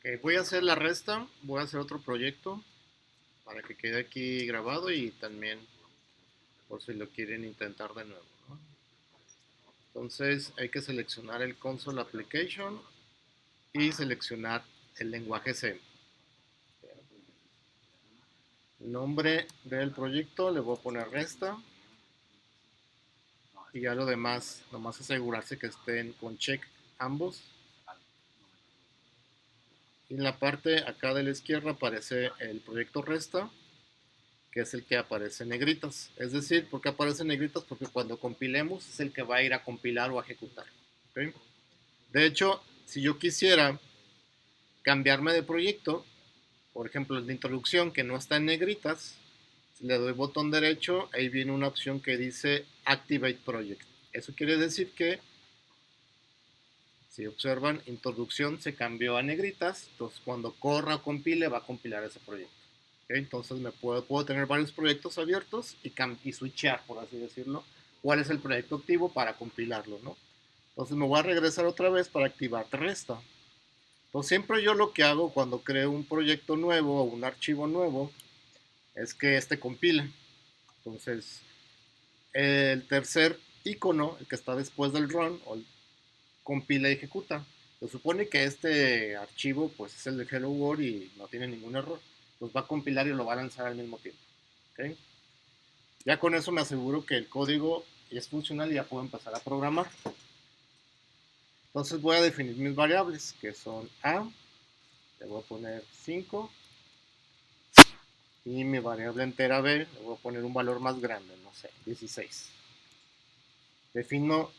[SPEAKER 1] Ok, voy a hacer la resta, voy a hacer otro proyecto para que quede aquí grabado y también por si lo quieren intentar de nuevo, ¿no? Entonces hay que seleccionar el console application y seleccionar el lenguaje C. El nombre del proyecto le voy a poner resta y ya lo demás, nomás asegurarse que estén con check ambos. Y en la parte acá de la izquierda aparece el proyecto resta, que es el que aparece en negritas. Es decir, ¿por qué aparece en negritas? Porque cuando compilemos es el que va a ir a compilar o a ejecutar. ¿Okay? De hecho, si yo quisiera cambiarme de proyecto, por ejemplo, el de introducción que no está en negritas, si le doy botón derecho, ahí viene una opción que dice Activate Project. Eso quiere decir que, si observan, introducción se cambió a negritas, entonces cuando corra o compile va a compilar ese proyecto. ¿Okay? Entonces puedo tener varios proyectos abiertos y switchear, por así decirlo, cuál es el proyecto activo para compilarlo, ¿no? Entonces me voy a regresar otra vez para activar resta. Entonces siempre yo lo que hago cuando creo un proyecto nuevo o un archivo nuevo es que este compile. Entonces el tercer icono, el que está después del run, compila y ejecuta. Se supone que este archivo pues es el de Hello World y no tiene ningún error. Pues va a compilar y lo va a lanzar al mismo tiempo. ¿Okay? Ya con eso me aseguro que el código es funcional y ya puedo empezar a programar. Entonces voy a definir mis variables, que son A, le voy a poner 5, y mi variable entera B, le voy a poner un valor más grande, no sé, 16. Defino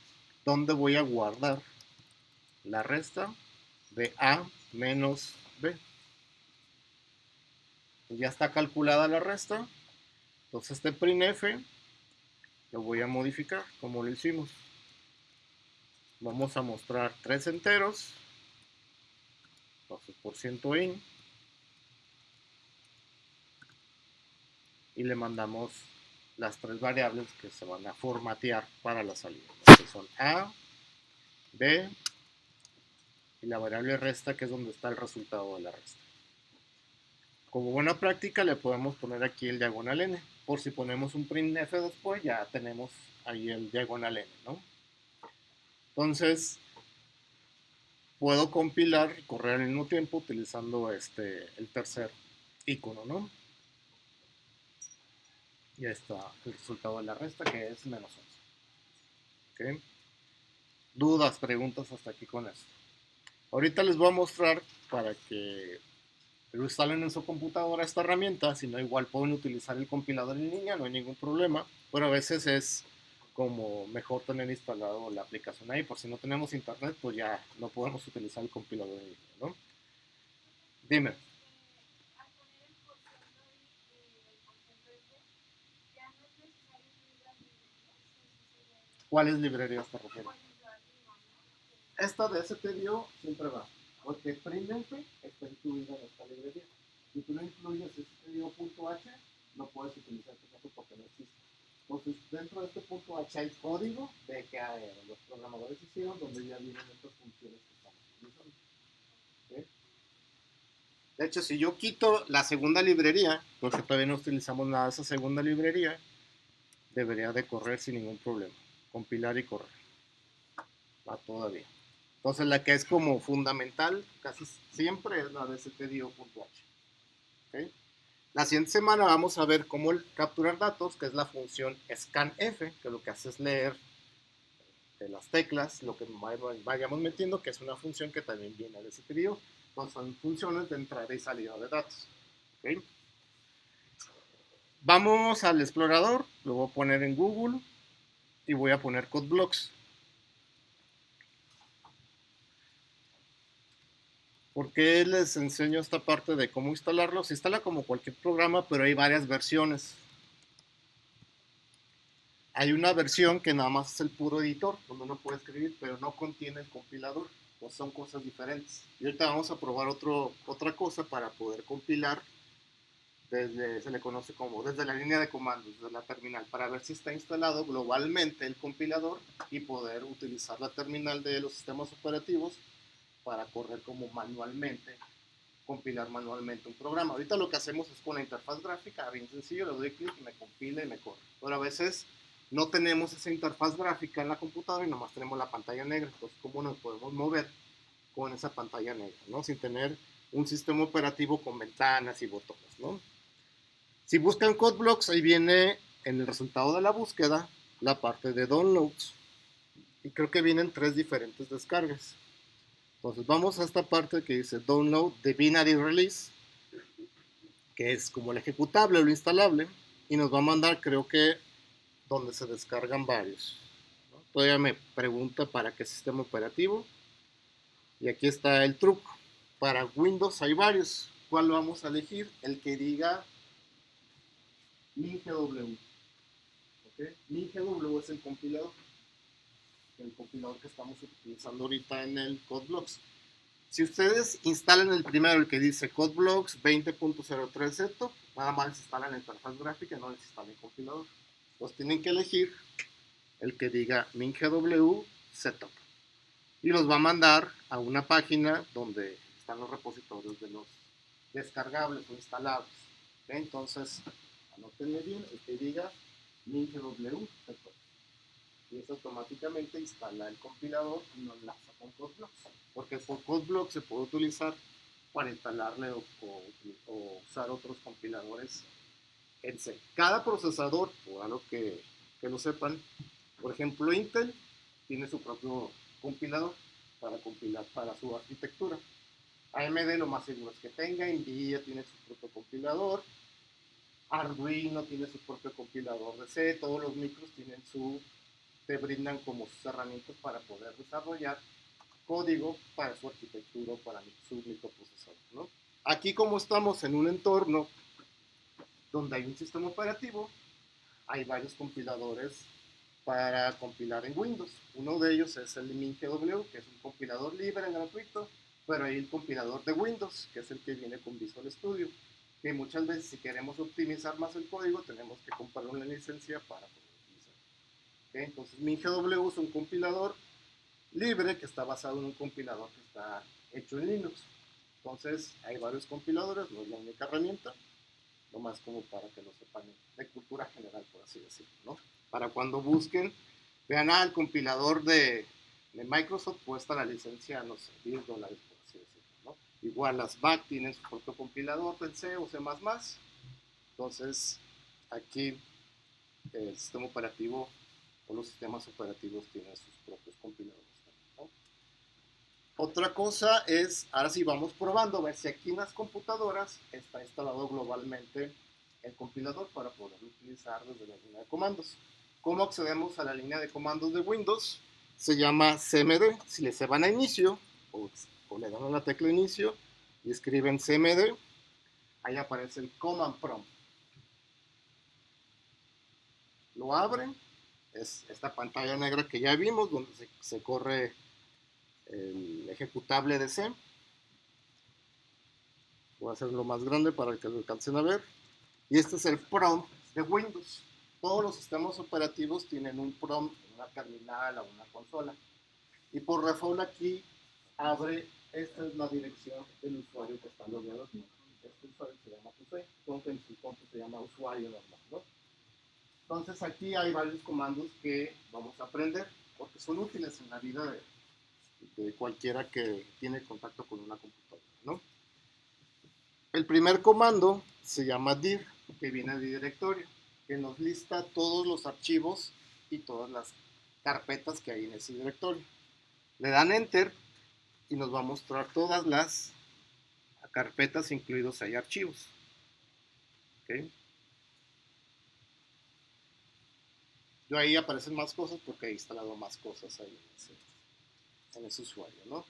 [SPEAKER 1] dónde voy a guardar la resta de A menos B. Ya está calculada la resta, entonces este printf lo voy a modificar como lo hicimos. Vamos a mostrar 3 enteros, entonces %in, y le mandamos las 3 variables que se van a formatear para la salida, que son A, B y la variable resta, que es donde está el resultado de la resta. Como buena práctica le podemos poner aquí el diagonal n, por si ponemos un printf después ya tenemos ahí el diagonal n, ¿no? Entonces puedo compilar y correr al mismo tiempo utilizando el tercer icono, ¿no? Ya está el resultado de la resta, que es -11. ¿Okay? Dudas, preguntas hasta aquí con esto. Ahorita les voy a mostrar para que lo instalen en su computadora esta herramienta. Si no, igual pueden utilizar el compilador en línea, no hay ningún problema, pero a veces es como mejor tener instalado la aplicación ahí, por si no tenemos internet pues ya no podemos utilizar el compilador en línea, ¿no? Dime. ¿Cuáles librerías te refieres?
[SPEAKER 3] Esta de stdio siempre va, porque printf está incluida en esta librería. Si tú no incluyes stdio.h, no puedes utilizar este caso porque no existe. Entonces, dentro de este punto H hay código de que los programadores hicieron, donde ya vienen estas funciones que estamos utilizando. ¿Okay?
[SPEAKER 1] De hecho, si yo quito la segunda librería, porque todavía no utilizamos nada de esa segunda librería, debería de correr sin ningún problema. Compilar y correr. Va todavía. Entonces la que es como fundamental casi siempre es la de stdio.h. ¿Okay? La siguiente semana vamos a ver cómo capturar datos, que es la función scanf, que lo que hace es leer de las teclas lo que vayamos metiendo, que es una función que también viene de stdio. Entonces son funciones de entrada y salida de datos. ¿Okay? Vamos al explorador, lo voy a poner en Google y voy a poner CodeBlocks. ¿Por qué les enseño esta parte de cómo instalarlo? Se instala como cualquier programa, pero hay varias versiones. Hay una versión que nada más es el puro editor, donde uno puede escribir, pero no contiene el compilador. Pues son cosas diferentes. Y ahorita vamos a probar otra cosa para poder compilar se le conoce como desde la línea de comandos, desde la terminal, para ver si está instalado globalmente el compilador y poder utilizar la terminal de los sistemas operativos para correr como manualmente compilar manualmente un programa. Ahorita lo que hacemos es con la interfaz gráfica, bien sencillo, le doy clic y me compila y me corre. Pero a veces no tenemos esa interfaz gráfica en la computadora y nomás tenemos la pantalla negra. Entonces, ¿cómo nos podemos mover con esa pantalla negra, ¿no? Sin tener un sistema operativo con ventanas y botones, ¿no? Si buscan CodeBlocks, ahí viene en el resultado de la búsqueda la parte de downloads. Y creo que vienen 3 diferentes descargas. Entonces vamos a esta parte que dice Download the Binary Release, que es como el ejecutable o lo instalable, y nos va a mandar, creo que, donde se descargan varios, ¿no? Todavía me pregunta para qué sistema operativo, y aquí está el truco. Para Windows hay varios. ¿Cuál vamos a elegir? El que diga
[SPEAKER 3] MinGW.
[SPEAKER 1] ¿okay? MinGW es el compilador que estamos utilizando ahorita en el CodeBlocks. Si ustedes instalan el primero, el que dice CodeBlocks 20.03 setup, nada más instalan la interfaz gráfica, no les instalan el compilador. Pues tienen que elegir el que diga MinGW setup. Y los va a mandar a una página donde están los repositorios de los descargables o instalables. ¿Okay? Entonces, anótenme bien, el que diga MinGW setup. Y eso automáticamente instala el compilador y lo enlaza con CodeBlocks. Porque por CodeBlocks se puede utilizar para instalarle o usar otros compiladores en C. Cada procesador, por algo que lo sepan, por ejemplo Intel tiene su propio compilador para compilar para su arquitectura. AMD lo más seguro es que tenga, Nvidia tiene su propio compilador, Arduino tiene su propio compilador de C, todos los micros te brindan como sus herramientas para poder desarrollar código para su arquitectura, para su microprocesador, ¿no? Aquí, como estamos en un entorno donde hay un sistema operativo, hay varios compiladores para compilar en Windows. Uno de ellos es el MinGW, que es un compilador libre, gratuito, pero hay el compilador de Windows, que es el que viene con Visual Studio, que muchas veces si queremos optimizar más el código, tenemos que comprar una licencia para poder utilizar. ¿Okay? Entonces, MinGW es un compilador libre que está basado en un compilador que está hecho en Linux. Entonces, hay varios compiladores, no es la única herramienta, nomás como para que lo sepan de cultura general, por así decirlo, ¿no? Para cuando busquen, vean, el compilador de Microsoft cuesta la licencia, no sé, $10, por así decirlo, ¿no? Igual las VAC tienen su propio compilador en C o C++. Entonces, aquí el sistema operativo o los sistemas operativos tienen sus propios compiladores, ¿no? Otra cosa es, ahora sí vamos probando, a ver si aquí en las computadoras está instalado globalmente el compilador para poder utilizar desde la línea de comandos. ¿Cómo accedemos a la línea de comandos de Windows? Se llama CMD. Si le se van a inicio o le dan a la tecla inicio y escriben CMD, ahí aparece el Command Prompt. Lo abren, es esta pantalla negra que ya vimos donde se corre el ejecutable de C. Voy a hacerlo más grande para que lo alcancen a ver. Y este es el prompt de Windows. Todos los sistemas operativos tienen un prompt en una terminal o una consola. Y por default aquí abre, esta es la dirección del usuario que está logueado aquí. Este usuario se llama PC, entonces en su compu se llama usuario normal, ¿no? Entonces aquí hay varios comandos que vamos a aprender porque son útiles en la vida de cualquiera que tiene contacto con una computadora, ¿no? El primer comando se llama dir, que viene de directorio, que nos lista todos los archivos y todas las carpetas que hay en ese directorio. Le dan enter y nos va a mostrar todas las carpetas, incluidos ahí archivos. ¿Okay? Yo ahí aparecen más cosas porque he instalado más cosas ahí en ese usuario, ¿no?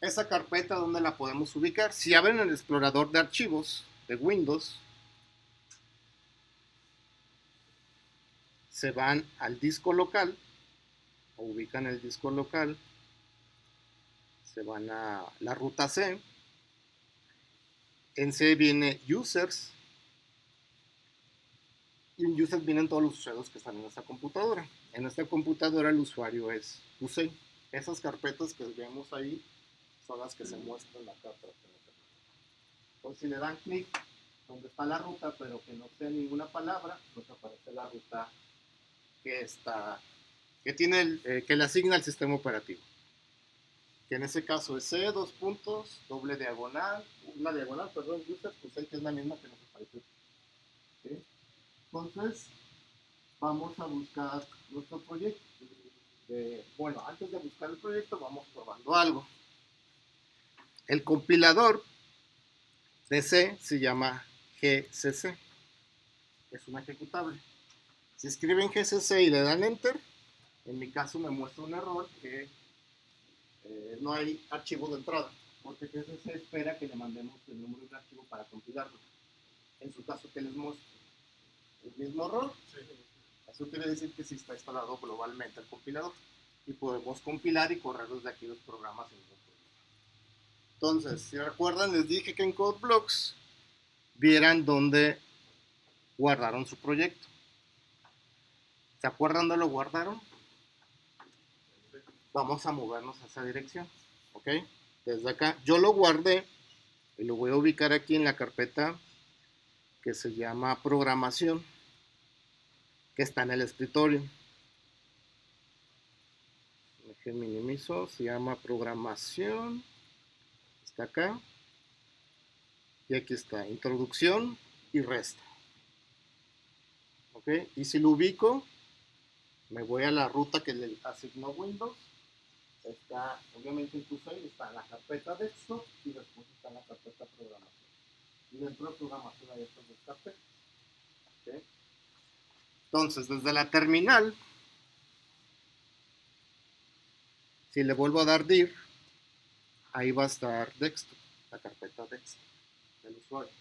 [SPEAKER 1] Esa carpeta, ¿dónde la podemos ubicar? Si abren el explorador de archivos de Windows, se van al disco local, o ubican el disco local, se van a la ruta C, en C viene Users, y en Users vienen todos los usuarios que están en esta computadora. En esta computadora el usuario es Hussein. Esas carpetas que vemos ahí son las que se muestran acá para que no te-
[SPEAKER 3] Pues si le dan clic donde está la ruta, pero que no sea ninguna palabra, nos aparece la ruta
[SPEAKER 1] que tiene que le asigna el sistema operativo. Que en ese caso es C, dos puntos, doble diagonal, una diagonal, perdón, user, pues que es la misma que nos aparece. ¿Sí? Entonces, vamos a buscar nuestro proyecto. Bueno, antes de buscar el proyecto, vamos probando algo. El compilador de C se llama GCC. Es un ejecutable. Si escriben GCC y le dan Enter, en mi caso me muestra un error que no hay archivo de entrada.
[SPEAKER 3] Porque GCC espera que le mandemos el número de un archivo para compilarlo.
[SPEAKER 1] En su caso, ¿qué les muestra? El mismo error.
[SPEAKER 4] Sí.
[SPEAKER 1] Eso quiere decir que sí está instalado globalmente el compilador. Y podemos compilar y correr desde aquí los programas sin ningún problema. Entonces, si recuerdan, les dije que en CodeBlocks vieran dónde guardaron su proyecto. ¿Se acuerdan dónde lo guardaron? Vamos a movernos a esa dirección. ¿Ok? Desde acá. Yo lo guardé y lo voy a ubicar aquí en la carpeta que se llama programación, que está en el escritorio. Dejen minimizo, se llama programación, está acá, y aquí está, introducción y resta. ¿Ok? Y si lo ubico, me voy a la ruta que le asignó Windows.
[SPEAKER 3] Está, obviamente, incluso ahí está en la carpeta desktop y después está en la carpeta programación. Y dentro de programación hay estas dos carpetas. ¿Okay?
[SPEAKER 1] Entonces, desde la terminal, si le vuelvo a dar dir, ahí va a estar desktop, la carpeta desktop del usuario.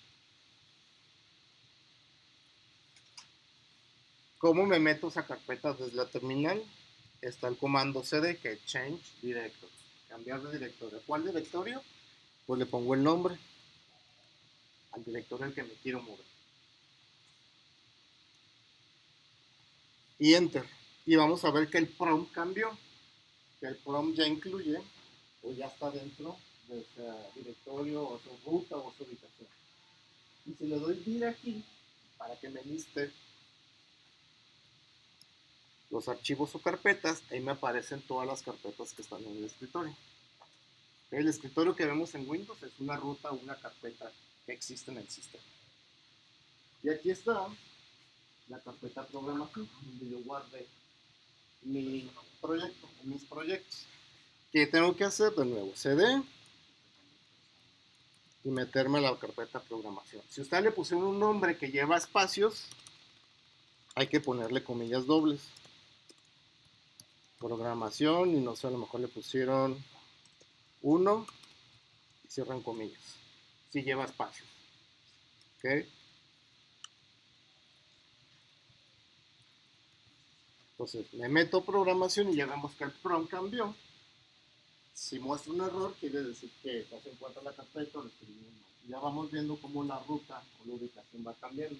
[SPEAKER 1] ¿Cómo me meto esa carpeta desde la terminal? Está el comando cd, que es change directory, cambiar de directorio. ¿Cuál directorio? Pues le pongo el nombre al directorio al que me quiero mover. Y enter. Y vamos a ver que el prompt cambió. Que el prompt ya incluye, o ya está dentro de ese directorio, o su ruta, o su ubicación. Y si le doy dir aquí, para que me liste los archivos o carpetas, ahí me aparecen todas las carpetas que están en el escritorio. El escritorio que vemos en Windows es una ruta o una carpeta que existe en el sistema. Y aquí está la carpeta programación, donde yo guardé mi proyecto, mis proyectos. ¿Qué tengo que hacer? De nuevo, cd y meterme a la carpeta programación. Si usted le pusieron un nombre que lleva espacios, hay que ponerle comillas dobles. Programación, y no sé, a lo mejor le pusieron 1 y cierran comillas. Si lleva espacios. ¿Ok? Entonces, me meto programación y ya vemos que el prompt cambió. Si muestra un error, quiere decir que no se encuentra la carpeta o lo escribimos mal. Ya vamos viendo cómo la ruta o la ubicación va cambiando.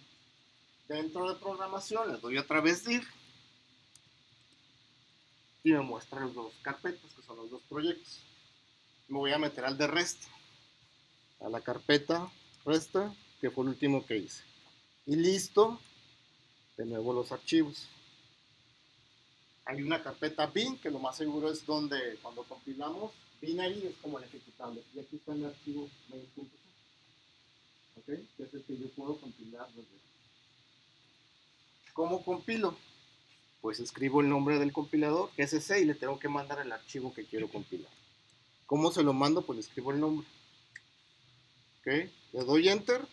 [SPEAKER 1] Dentro de programación, le doy otra vez dir y me muestra las dos carpetas, que son los dos proyectos. Me voy a meter al de resta, a la carpeta resta, que fue el último que hice. Y listo, de nuevo los archivos. Hay una carpeta bin, que lo más seguro es donde cuando compilamos, binary es como el ejecutable. Y aquí está el archivo main.c. ¿Ok? Que es el que yo puedo compilar desde. ¿Cómo compilo? Pues escribo el nombre del compilador, que es ese, y le tengo que mandar el archivo que quiero compilar. ¿Cómo se lo mando? Pues le escribo el nombre. ¿Ok? Le doy enter.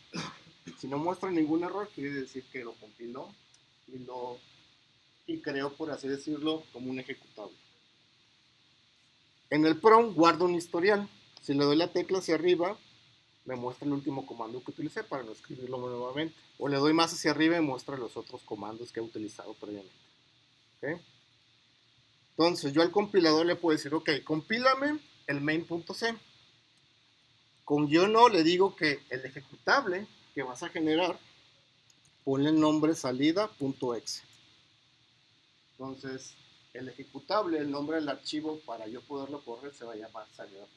[SPEAKER 1] Si no muestra ningún error, quiere decir que lo compiló y creo, por así decirlo, como un ejecutable. En el prompt guardo un historial. Si le doy la tecla hacia arriba, me muestra el último comando que utilicé para no escribirlo nuevamente. O le doy más hacia arriba y muestra los otros comandos que he utilizado previamente. ¿Okay? Entonces yo al compilador le puedo decir, ok, compílame el main.c. Con yo no le digo que el ejecutable que vas a generar, ponle el nombre salida.exe. Entonces el ejecutable, el nombre del archivo para yo poderlo correr se va a llamar salida.exe.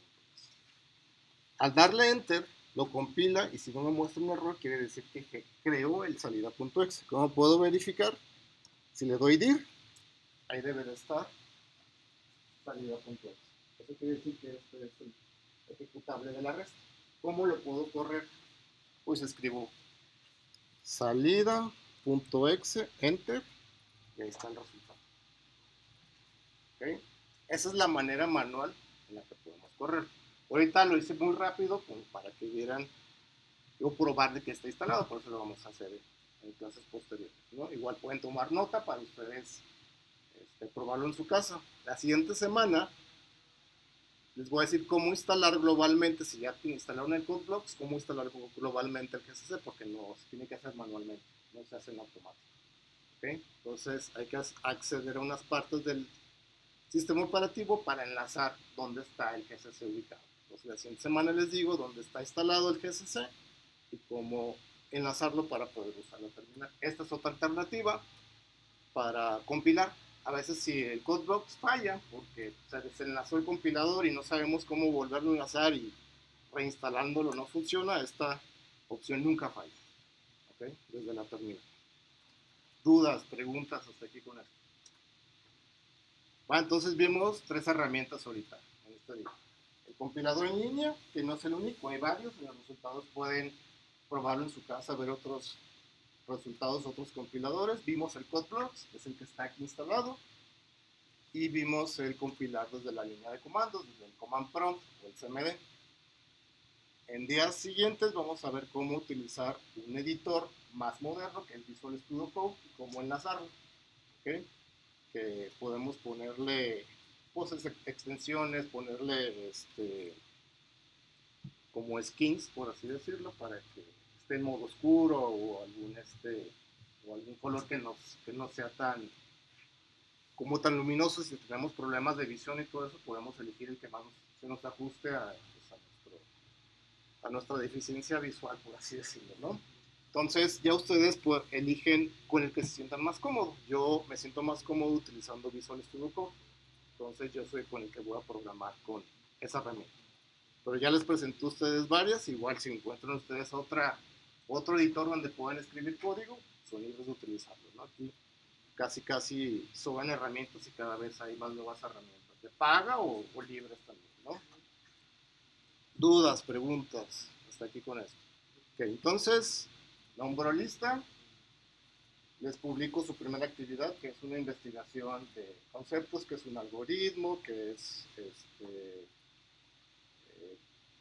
[SPEAKER 1] Al darle enter, lo compila y si no me muestra un error, quiere decir que creó el salida.exe. ¿Cómo puedo verificar? Si le doy dir, ahí debe de estar salida.exe. Eso quiere decir que este es el ejecutable de la resta. ¿Cómo lo puedo correr? Pues escribo salida.exe, enter, y ahí está el resultado. ¿Okay? Esa es la manera manual en la que podemos correr. Ahorita lo hice muy rápido como para que vieran o probar de que está instalado, por eso lo vamos a hacer en clases posteriores, ¿no? Igual pueden tomar nota para ustedes probarlo en su casa. La siguiente semana les voy a decir cómo instalar globalmente, si ya instalaron el CodeBlocks, cómo instalar globalmente el GCC, porque no se tiene que hacer manualmente, no se hace en automático. ¿Okay? Entonces hay que acceder a unas partes del sistema operativo para enlazar dónde está el GCC ubicado. Entonces la siguiente semana les digo dónde está instalado el GCC y cómo enlazarlo para poder usarlo al terminal. Esta es otra alternativa para compilar. A veces si el CodeBlocks falla porque se desenlazó el compilador y no sabemos cómo volverlo a enlazar y reinstalándolo no funciona, esta opción nunca falla. ¿Okay? Desde la terminal. ¿Dudas, preguntas hasta aquí con esto? Bueno, entonces vimos 3 herramientas ahorita en este día. El compilador en línea, que no es el único, hay varios, en los resultados pueden probarlo en su casa, ver otros resultados, otros compiladores. Vimos el CodeBlocks, que es el que está aquí instalado, y vimos el compilar desde la línea de comandos, desde el command prompt o el CMD. En días siguientes vamos a ver cómo utilizar un editor más moderno, que es Visual Studio Code, y cómo enlazarlo. ¿Okay? Que podemos ponerle pues, extensiones, ponerle como skins, por así decirlo, para que esté en modo oscuro o algún color que no sea tan luminoso. Si tenemos problemas de visión y todo eso, podemos elegir el que más se nos ajuste a nuestra deficiencia visual, por así decirlo, ¿no? Entonces ya ustedes pues, eligen con el que se sientan más cómodos. Yo me siento más cómodo utilizando Visual Studio Code, entonces yo soy con el que voy a programar con esa herramienta. Pero ya les presenté a ustedes varias, igual si encuentran ustedes otro editor donde puedan escribir código, son libres de utilizarlo, ¿no? Aquí casi sobran herramientas y cada vez hay más nuevas herramientas, de paga o libres también, ¿no? Dudas, preguntas, hasta aquí con esto. Ok, entonces, nombro lista, les publico su primera actividad, que es una investigación de conceptos, que es un algoritmo, que es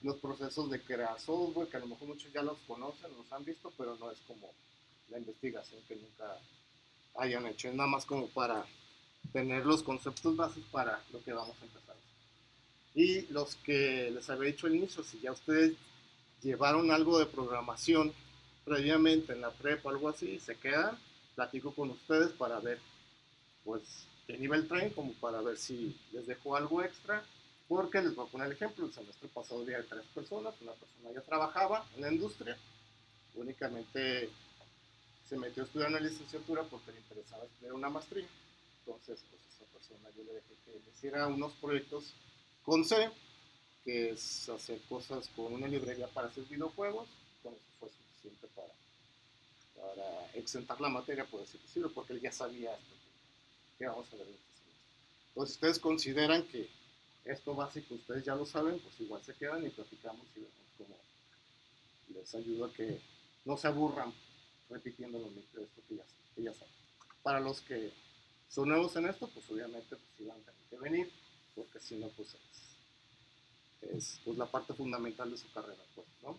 [SPEAKER 1] los procesos de crear software, que a lo mejor muchos ya los conocen, los han visto, pero no es como la investigación que nunca hayan hecho, es nada más como para tener los conceptos básicos para lo que vamos a empezar. Y los que les había dicho al inicio, si ya ustedes llevaron algo de programación previamente en la prepa o algo así, se quedan, platico con ustedes para ver pues qué nivel traen, como para ver si les dejo algo extra, porque les voy a poner el ejemplo. El semestre pasado había 3 personas, una persona ya trabajaba en la industria, únicamente se metió a estudiar una licenciatura porque le interesaba estudiar una maestría. Entonces pues esa persona yo le dejé que le hiciera unos proyectos con C, que es hacer cosas con una librería para hacer videojuegos. Con eso fue suficiente para exentar la materia, por así decirlo, porque él ya sabía esto que vamos a ver en este semestre. Entonces, si ustedes consideran que esto básico ustedes ya lo saben, pues igual se quedan y platicamos y vemos cómo les ayuda a que no se aburran repitiendo lo mismo de esto que ya saben. Para los que son nuevos en esto, pues obviamente pues, sí van a tener que venir, porque si no, pues es pues, la parte fundamental de su carrera, pues, ¿no?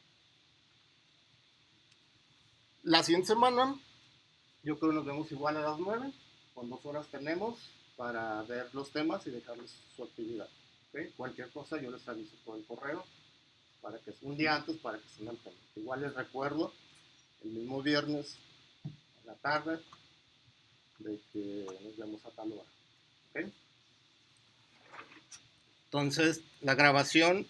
[SPEAKER 1] La siguiente semana, yo creo que nos vemos igual a las 9, con 2 horas tenemos para ver los temas y dejarles su actividad. ¿Okay? Cualquier cosa yo les aviso por el correo, para que un día antes para que estén al pendiente. Igual les recuerdo, el mismo viernes, en la tarde, de que nos vemos a tal hora. ¿Okay? Entonces, la grabación